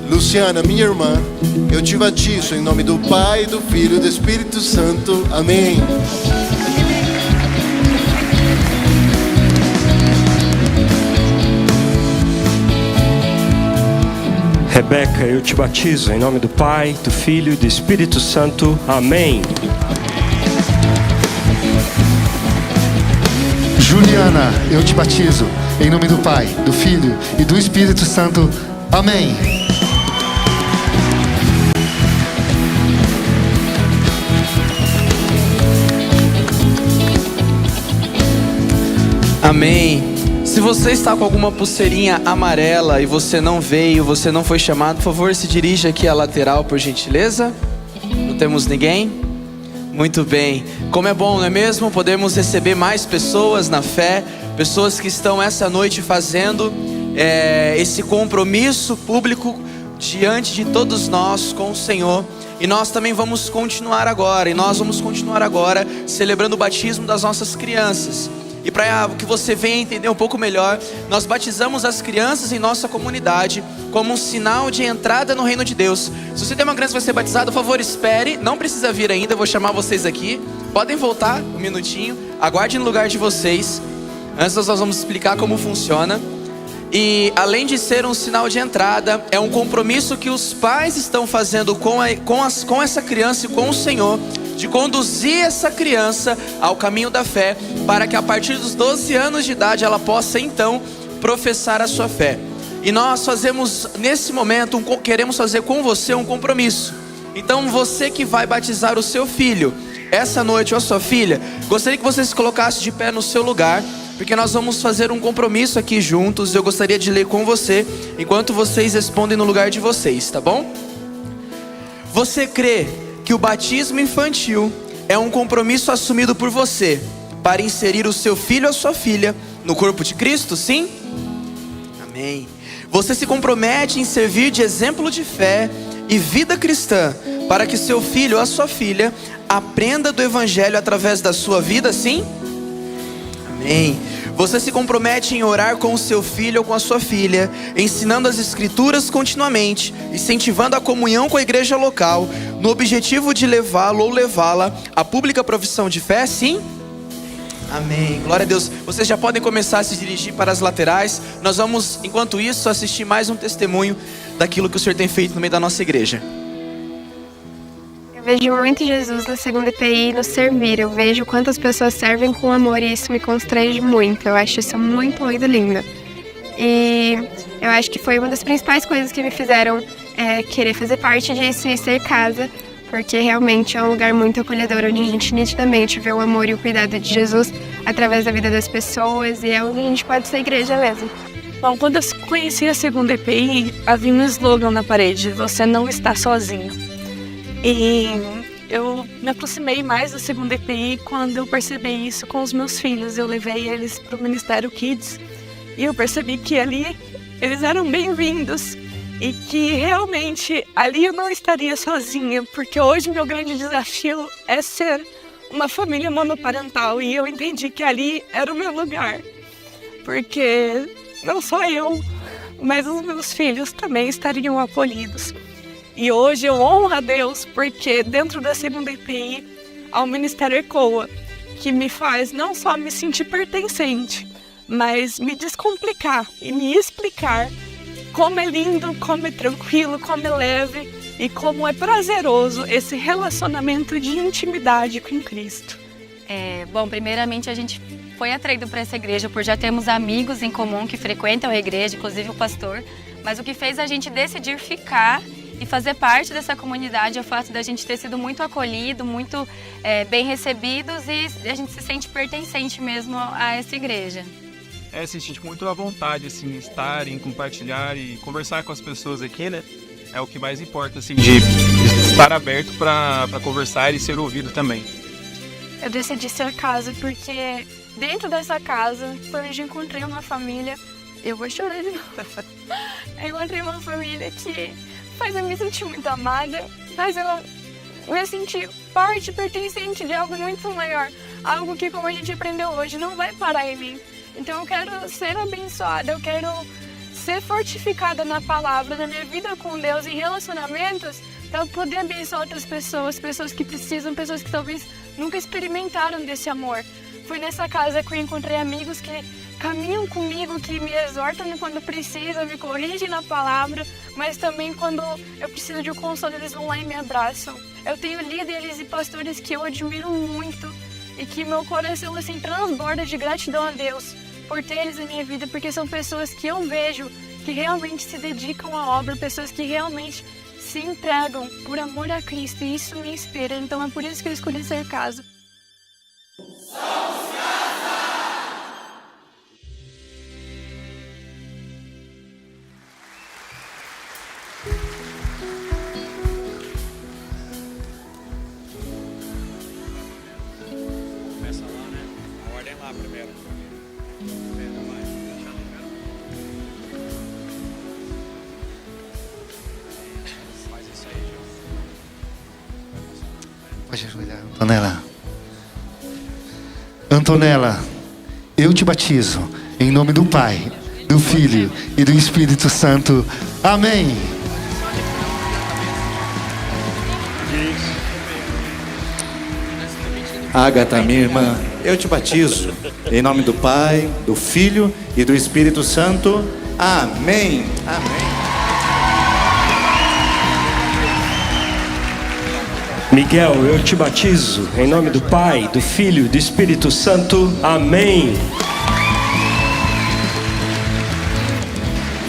J: Luciana, minha irmã, eu te batizo em nome do Pai, do Filho e do Espírito Santo. Amém.
I: Rebeca, eu te batizo em nome do Pai, do Filho e do Espírito Santo. Amém.
C: Juliana, eu te batizo em nome do Pai, do Filho e do Espírito Santo. Amém.
L: Amém. Se você está com alguma pulseirinha amarela e você não veio, você não foi chamado, por favor, se dirija aqui à lateral, por gentileza. Não temos ninguém? Muito bem. Como é bom, não é mesmo? Podemos receber mais pessoas na fé, pessoas que estão essa noite fazendo esse compromisso público diante de todos nós com o Senhor. E nós também vamos continuar agora, celebrando o batismo das nossas crianças. E para que você venha entender um pouco melhor, nós batizamos as crianças em nossa comunidade como um sinal de entrada no reino de Deus. Se você tem uma criança que vai ser batizada, por favor, espere, não precisa vir ainda, eu vou chamar vocês aqui. Podem voltar um minutinho, aguardem no lugar de vocês. Antes nós vamos explicar como funciona. E além de ser um sinal de entrada, é um compromisso que os pais estão fazendo com essa criança e com o Senhor, de conduzir essa criança ao caminho da fé, para que a partir dos 12 anos de idade ela possa então professar a sua fé. E nós fazemos nesse momento, queremos fazer com você um compromisso. Então você que vai batizar o seu filho essa noite ou a sua filha, gostaria que você se colocasse de pé no seu lugar, porque nós vamos fazer um compromisso aqui juntos. Eu gostaria de ler com você, enquanto vocês respondem no lugar de vocês, tá bom? Você crê que o batismo infantil é um compromisso assumido por você para inserir o seu filho ou a sua filha no corpo de Cristo, sim? Amém. Você se compromete em servir de exemplo de fé e vida cristã para que seu filho ou a sua filha aprenda do Evangelho através da sua vida, sim? Amém. Você se compromete em orar com o seu filho ou com a sua filha, ensinando as Escrituras continuamente, incentivando a comunhão com a igreja local, no objetivo de levá-lo ou levá-la à pública profissão de fé, sim? Amém. Glória a Deus. Vocês já podem começar a se dirigir para as laterais. Nós vamos, enquanto isso, assistir mais um testemunho daquilo que o Senhor tem feito no meio da nossa igreja.
M: Eu vejo muito Jesus na segunda EPI no servir. Eu vejo quantas pessoas servem com amor e isso me constrange muito. Eu acho isso muito lindo. E eu acho que foi uma das principais coisas que me fizeram querer fazer parte disso e ser casa, porque realmente é um lugar muito acolhedor, onde a gente nitidamente vê o amor e o cuidado de Jesus através da vida das pessoas, e é onde a gente pode ser igreja mesmo.
N: Bom, quando eu conheci a segunda EPI, havia um slogan na parede: você não está sozinho. E eu me aproximei mais da segunda EPI quando eu percebi isso com os meus filhos. Eu levei eles para o Ministério Kids e eu percebi que ali eles eram bem-vindos e que realmente ali eu não estaria sozinha, porque hoje meu grande desafio é ser uma família monoparental, e eu entendi que ali era o meu lugar, porque não só eu, mas os meus filhos também estariam acolhidos. E hoje eu honro a Deus, porque dentro da segunda EPI há o Ministério ECOA, que me faz não só me sentir pertencente, mas me descomplicar e me explicar como é lindo, como é tranquilo, como é leve e como é prazeroso esse relacionamento de intimidade com Cristo.
E: Bom, primeiramente a gente foi atraído para essa igreja por já termos amigos em comum que frequentam a igreja, inclusive o pastor, mas o que fez a gente decidir ficar e fazer parte dessa comunidade é o fato da gente ter sido muito acolhido, muito bem recebidos, e a gente se sente pertencente mesmo a essa igreja.
O: Se sente muito à vontade, assim, estar, em compartilhar e conversar com as pessoas aqui, né? É o que mais importa, assim, de estar aberto para conversar e ser ouvido também.
N: Eu decidi ser casa porque dentro dessa casa foi onde eu encontrei uma família Eu vou chorar de novo. Eu encontrei uma família que faz eu me sentir muito amada, faz eu me sentir parte, pertencente de algo muito maior. Algo que, como a gente aprendeu hoje, não vai parar em mim. Então eu quero ser abençoada, eu quero ser fortificada na palavra, na minha vida com Deus, em relacionamentos, para poder abençoar outras pessoas, pessoas que precisam, pessoas que talvez nunca experimentaram desse amor. Foi nessa casa que eu encontrei amigos que caminham comigo, que me exortam quando precisa, me corrigem na palavra, mas também quando eu preciso de um consolo, eles vão lá e me abraçam. Eu tenho líderes e pastores que eu admiro muito e que meu coração assim transborda de gratidão a Deus por ter eles na minha vida, porque são pessoas que eu vejo que realmente se dedicam à obra, pessoas que realmente se entregam por amor a Cristo, e isso me inspira. Então é por isso que eu escolhi ser casa.
H: Começa lá, né? A ordem lá primeiro. Faz isso aí, Gil.
C: Pode ajoelhar. Antonella. Antonella, eu te batizo em nome do Pai, do Filho e do Espírito Santo. Amém.
H: Ágata, minha irmã, eu te batizo em nome do Pai, do Filho e do Espírito Santo. Amém. Amém.
I: Miguel, eu te batizo em nome do Pai, do Filho e do Espírito Santo. Amém.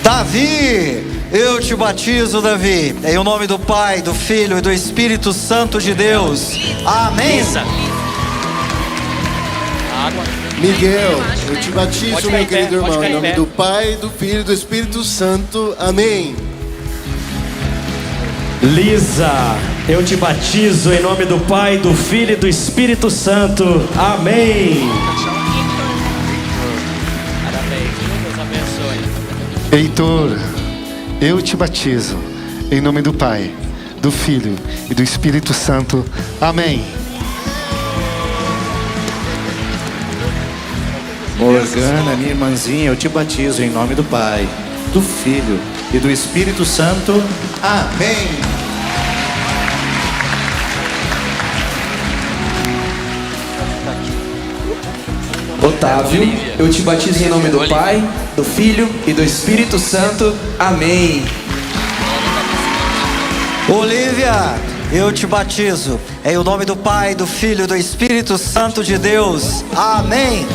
K: Davi, eu te batizo, Davi, em nome do Pai, do Filho e do Espírito Santo de Deus. Amém.
J: Miguel, eu te batizo, meu querido irmão, em nome do Pai, do Filho e do Espírito Santo. Amém.
I: Lisa, eu te batizo em nome do Pai, do Filho e do Espírito Santo. Amém.
L: Parabéns, Deus abençoe.
C: Heitor, eu te batizo em nome do Pai, do Filho e do Espírito Santo. Amém.
H: Morgana, minha irmãzinha, eu te batizo em nome do Pai, do Filho e do Espírito Santo. Amém.
L: Otávio, eu te batizo em nome do Pai, do Filho e do Espírito Santo. Amém.
K: Olívia, eu te batizo em nome do Pai, do Filho e do Espírito Santo de Deus. Amém.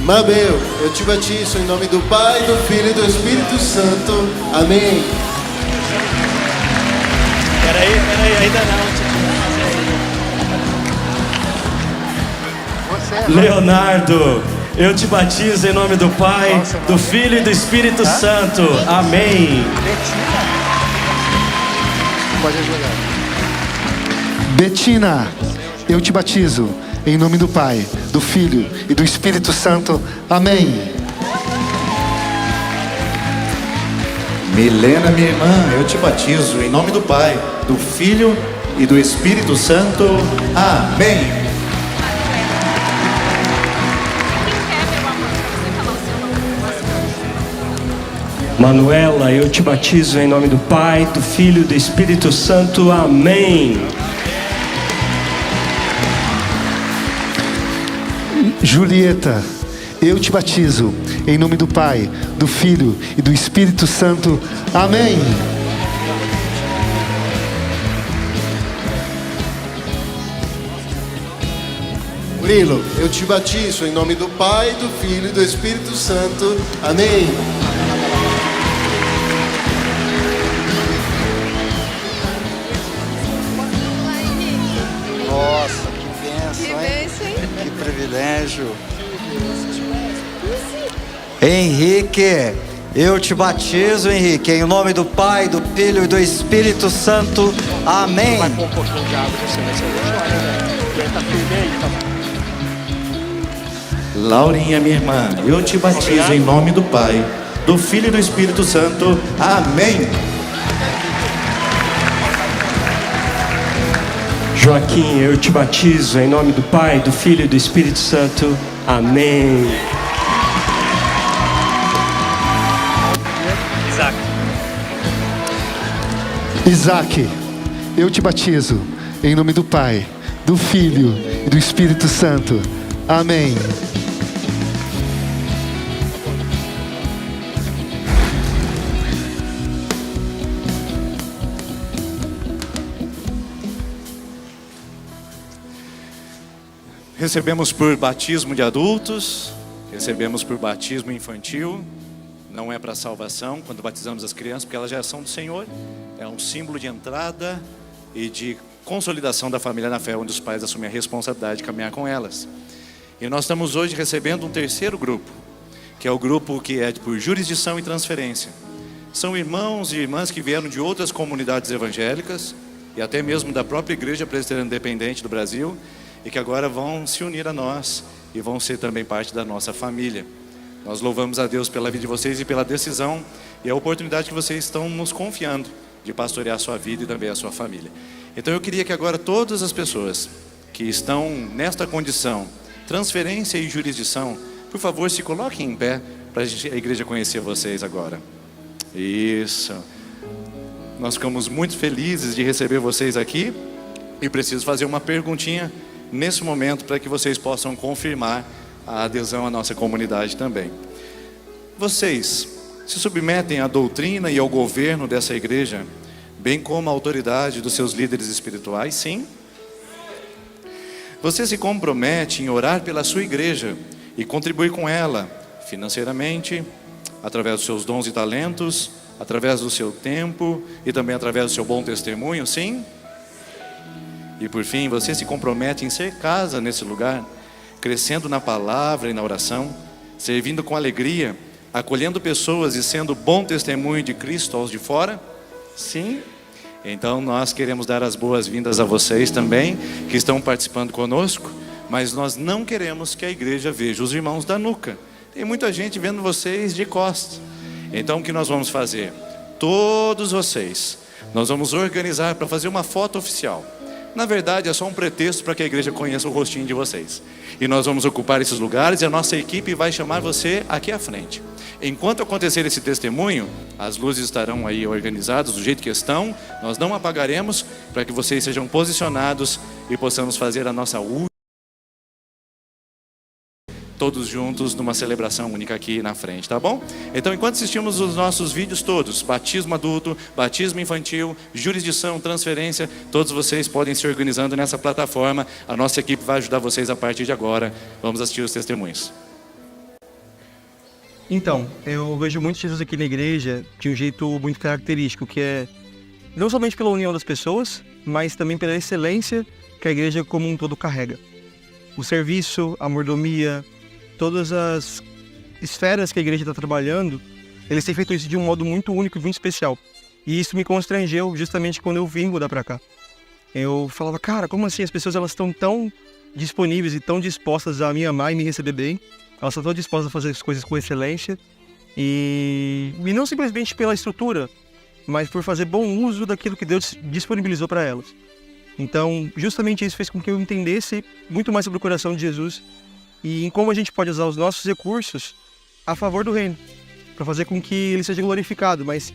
J: Mabel, eu te batizo em nome do Pai, do Filho e do Espírito Santo. Amém.
B: Peraí, ainda não.
I: Leonardo, eu te batizo em nome do Pai, do Filho e do Espírito Santo. Amém.
C: Pode ajoelhar. Betina, eu te batizo em nome do Pai, do Filho e do Espírito Santo. Amém.
H: Milena, minha irmã, eu te batizo em nome do Pai, do Filho e do Espírito Santo. Amém.
I: Manuela, eu te batizo em nome do Pai, do Filho e do Espírito Santo. Amém.
C: Julieta, eu te batizo em nome do Pai, do Filho e do Espírito Santo. Amém.
J: Murilo, eu te batizo em nome do Pai, do Filho e do Espírito Santo. Amém.
K: Nossa, que bênção, hein? Que privilégio. Henrique, eu te batizo, Henrique, em nome do Pai, do Filho e do Espírito Santo. Amém.
B: Vai pôr um pouquinho de água, você vai ser
H: Laurinha, minha irmã, eu te batizo em nome do Pai, do Filho e do Espírito Santo. Amém.
I: Joaquim, eu te batizo em nome do Pai, do Filho e do Espírito Santo. Amém.
C: Isaac, eu te batizo em nome do Pai, do Filho e do Espírito Santo. Amém.
H: Recebemos por batismo de adultos, recebemos por batismo infantil. Não é para salvação quando batizamos as crianças, porque elas já são do Senhor. É um símbolo de entrada e de consolidação da família na fé, onde os pais assumem a responsabilidade de caminhar com elas. E nós estamos hoje recebendo um terceiro grupo, que é o grupo que é por jurisdição e transferência. São irmãos e irmãs que vieram de outras comunidades evangélicas e até mesmo da própria Igreja Presbiteriana Independente do Brasil, e que agora vão se unir a nós e vão ser também parte da nossa família. Nós louvamos a Deus pela vida de vocês e pela decisão e a oportunidade que vocês estão nos confiando de pastorear a sua vida e também a sua família. Então eu queria que agora todas as pessoas que estão nesta condição, transferência e jurisdição, por favor, se coloquem em pé para a igreja conhecer vocês agora. Isso. Nós ficamos muito felizes de receber vocês aqui e preciso fazer uma perguntinha nesse momento para que vocês possam confirmar a adesão à nossa comunidade também. Vocês se submetem à doutrina e ao governo dessa igreja, bem como à autoridade dos seus líderes espirituais? Sim? Você se compromete em orar pela sua igreja e contribuir com ela financeiramente, através dos seus dons e talentos, através do seu tempo e também através do seu bom testemunho? Sim? E por fim, você se compromete em ser casa nesse lugar, crescendo na palavra e na oração, servindo com alegria, acolhendo pessoas e sendo bom testemunho de Cristo aos de fora? Sim? Então nós queremos dar as boas-vindas a vocês também, que estão participando conosco, mas nós não queremos que a igreja veja os irmãos da nuca. Tem muita gente vendo vocês de costas. Então o que nós vamos fazer? Todos vocês, nós vamos organizar para fazer uma foto oficial. Na verdade é só um pretexto para que a igreja conheça o rostinho de vocês. E nós vamos ocupar esses lugares e a nossa equipe vai chamar você aqui à frente. Enquanto acontecer esse testemunho, as luzes estarão aí organizadas do jeito que estão. Nós não apagaremos para que vocês sejam posicionados e possamos fazer a nossa última, todos juntos numa celebração única aqui na frente, tá bom? Então, enquanto assistimos os nossos vídeos todos, batismo adulto, batismo infantil, jurisdição, transferência, todos vocês podem se organizando nessa plataforma. A nossa equipe vai ajudar vocês a partir de agora. Vamos assistir os testemunhos.
P: Então, eu vejo muito Jesus aqui na igreja de um jeito muito característico, que é não somente pela união das pessoas, mas também pela excelência que a igreja como um todo carrega. O serviço, a mordomia, todas as esferas que a igreja está trabalhando, eles têm feito isso de um modo muito único e muito especial. E isso me constrangeu justamente quando eu vim mudar para cá. Eu falava, cara, como assim as pessoas elas estão tão disponíveis e tão dispostas a me amar e me receber bem? Elas estão tão dispostas a fazer as coisas com excelência. E não simplesmente pela estrutura, mas por fazer bom uso daquilo que Deus disponibilizou para elas. Então, justamente isso fez com que eu entendesse muito mais sobre o coração de Jesus e em como a gente pode usar os nossos recursos a favor do reino, para fazer com que ele seja glorificado, mas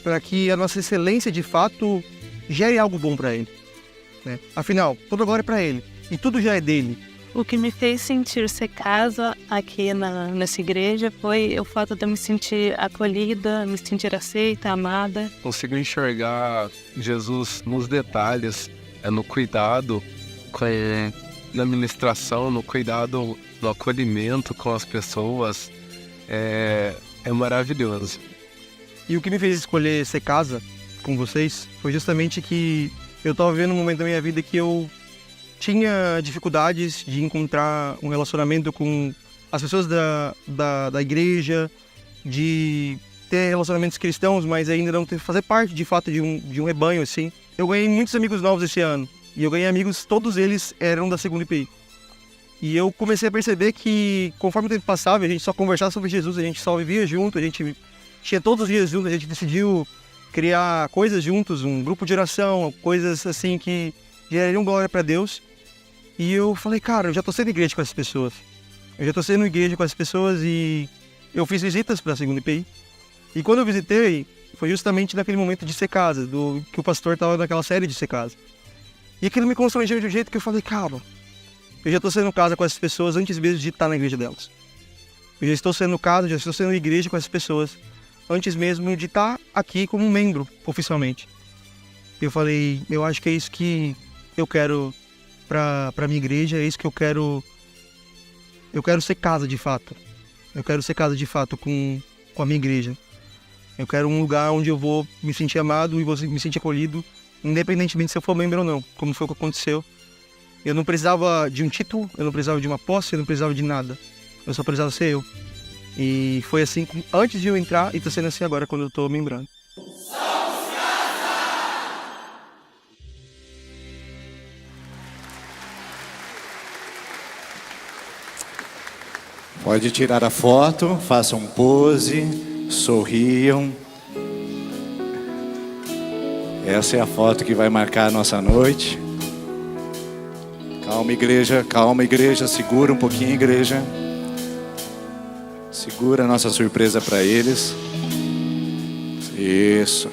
P: para que a nossa excelência de fato gere algo bom para ele, né? Afinal, toda glória é para ele e tudo já é dele.
N: O que me fez sentir ser casa aqui nessa igreja foi o fato de eu me sentir acolhida, me sentir aceita, amada.
Q: Consigo enxergar Jesus nos detalhes, no cuidado, na ministração, no cuidado, no acolhimento com as pessoas. É maravilhoso.
P: E o que me fez escolher ser casa com vocês foi justamente que eu estava vivendo um momento da minha vida que eu tinha dificuldades de encontrar um relacionamento com as pessoas da igreja, de ter relacionamentos cristãos, mas ainda não fazer parte de fato de um rebanho assim. Eu ganhei muitos amigos novos esse ano E eu ganhei amigos, todos eles eram da segunda IPI. E eu comecei a perceber que, conforme o tempo passava, a gente só conversava sobre Jesus, a gente só vivia junto, a gente tinha todos os dias juntos, a gente decidiu criar coisas juntos, um grupo de oração, coisas assim que gerariam glória para Deus. E eu falei, cara, eu já tô sendo igreja com essas pessoas. Eu já tô sendo igreja com essas pessoas e eu fiz visitas para a segunda IPI. E quando eu visitei, foi justamente naquele momento de ser casa, que o pastor estava naquela série de ser casa. E aquilo me constrangeu de um jeito que eu falei, cara, eu já estou sendo casa com essas pessoas antes mesmo de estar na igreja delas. Eu já estou sendo casa, já estou sendo igreja com essas pessoas antes mesmo de estar aqui como um membro, oficialmente. Eu falei, eu acho que é isso que eu quero para minha igreja, é isso que eu quero. Eu quero ser casa de fato. Eu quero ser casa de fato com a minha igreja. Eu quero um lugar onde eu vou me sentir amado e vou me sentir acolhido, independentemente se eu for membro ou não, como foi o que aconteceu. Eu não precisava de um título, eu não precisava de uma posse, eu não precisava de nada. Eu só precisava ser eu. E foi assim antes de eu entrar e está sendo assim agora quando eu estou membrando.
H: Pode tirar a foto, façam pose, sorriam. Essa é a foto que vai marcar a nossa noite. Calma igreja, segura um pouquinho igreja. Segura a nossa surpresa para eles. Isso.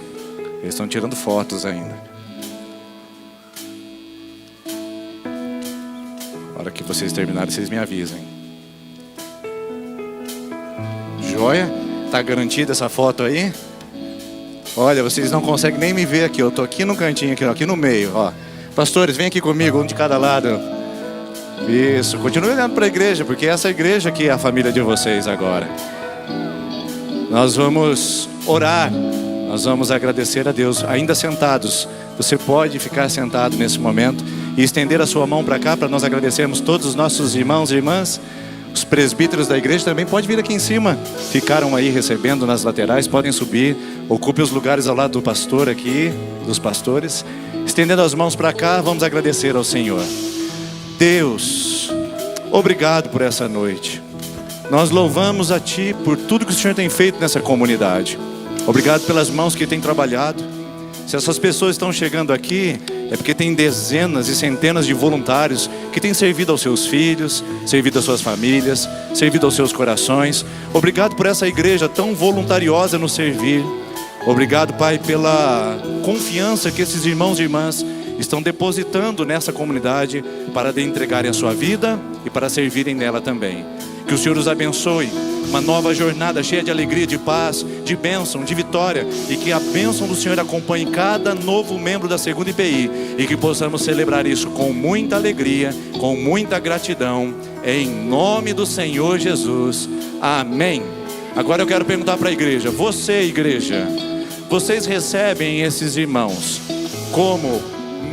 H: Eles estão tirando fotos ainda. Na hora que vocês terminarem, vocês me avisem. Joia? Tá garantida essa foto aí? Olha, vocês não conseguem nem me ver aqui. Eu tô aqui no cantinho, aqui no meio, ó. Pastores, vem aqui comigo, um de cada lado. Isso, continue olhando para a igreja, porque essa igreja aqui é a família de vocês agora. Nós vamos orar, nós vamos agradecer a Deus, ainda sentados. Você pode ficar sentado nesse momento e estender a sua mão para cá, para nós agradecermos todos os nossos irmãos e irmãs. Os presbíteros da igreja também podem vir aqui em cima. Ficaram aí recebendo nas laterais, podem subir. Ocupe os lugares ao lado do pastor aqui, dos pastores. Estendendo as mãos para cá, vamos agradecer ao Senhor. Deus, obrigado por essa noite. Nós louvamos a Ti por tudo que o Senhor tem feito nessa comunidade. Obrigado pelas mãos que têm trabalhado. Se essas pessoas estão chegando aqui, é porque tem dezenas e centenas de voluntários que têm servido aos seus filhos, servido às suas famílias, servido aos seus corações. Obrigado por essa igreja tão voluntariosa no servir. Obrigado, Pai, pela confiança que esses irmãos e irmãs estão depositando nessa comunidade para entregarem a sua vida e para servirem nela também. Que o Senhor os abençoe, uma nova jornada cheia de alegria, de paz, de bênção, de vitória, e que a bênção do Senhor acompanhe cada novo membro da segunda IPI, e que possamos celebrar isso com muita alegria, com muita gratidão, em nome do Senhor Jesus. Amém. Agora eu quero perguntar para a igreja, igreja, vocês recebem esses irmãos como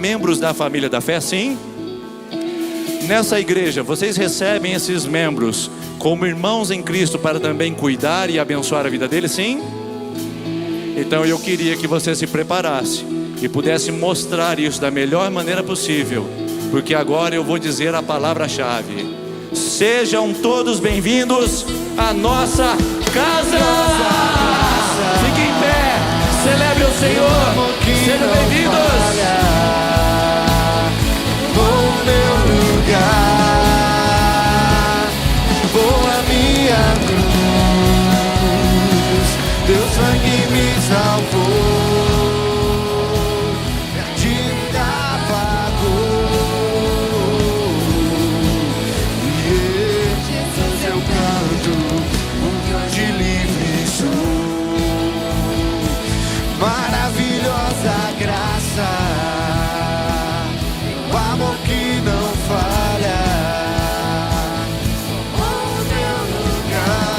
H: membros da família da fé, sim? Nessa igreja, vocês recebem esses membros como irmãos em Cristo para também cuidar e abençoar a vida deles, sim? Então eu queria que você se preparasse e pudesse mostrar isso da melhor maneira possível, porque agora eu vou dizer a palavra-chave. Sejam todos bem-vindos à nossa casa! Fique em pé, celebre o Senhor, sejam bem-vindos!
B: Boa minha cruz, Deus sangue me salvou, minha dívida pagou. Jesus eu canto, um grande livre sou. Maravilhosa graça, o amor que não falha. O meu lugar,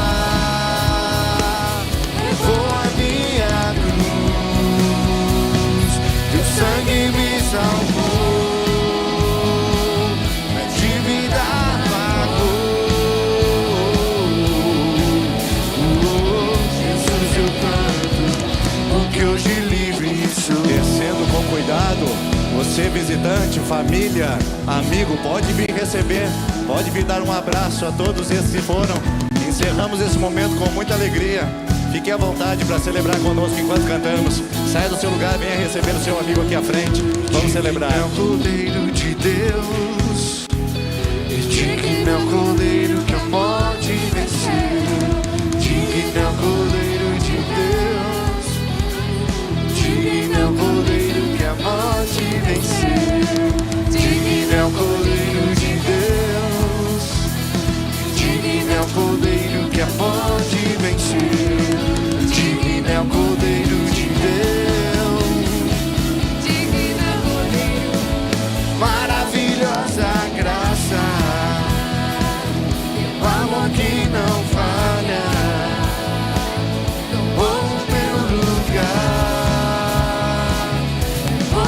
B: levou a minha cruz.
H: noite, família, amigo, pode vir receber, pode vir dar um abraço a todos esses que foram. Encerramos esse momento com muita alegria. Fique à vontade para celebrar conosco enquanto cantamos. Saia do seu lugar, venha receber o seu amigo aqui à frente. Vamos celebrar.
B: É o Cordeiro de Deus, e digno é o Cordeiro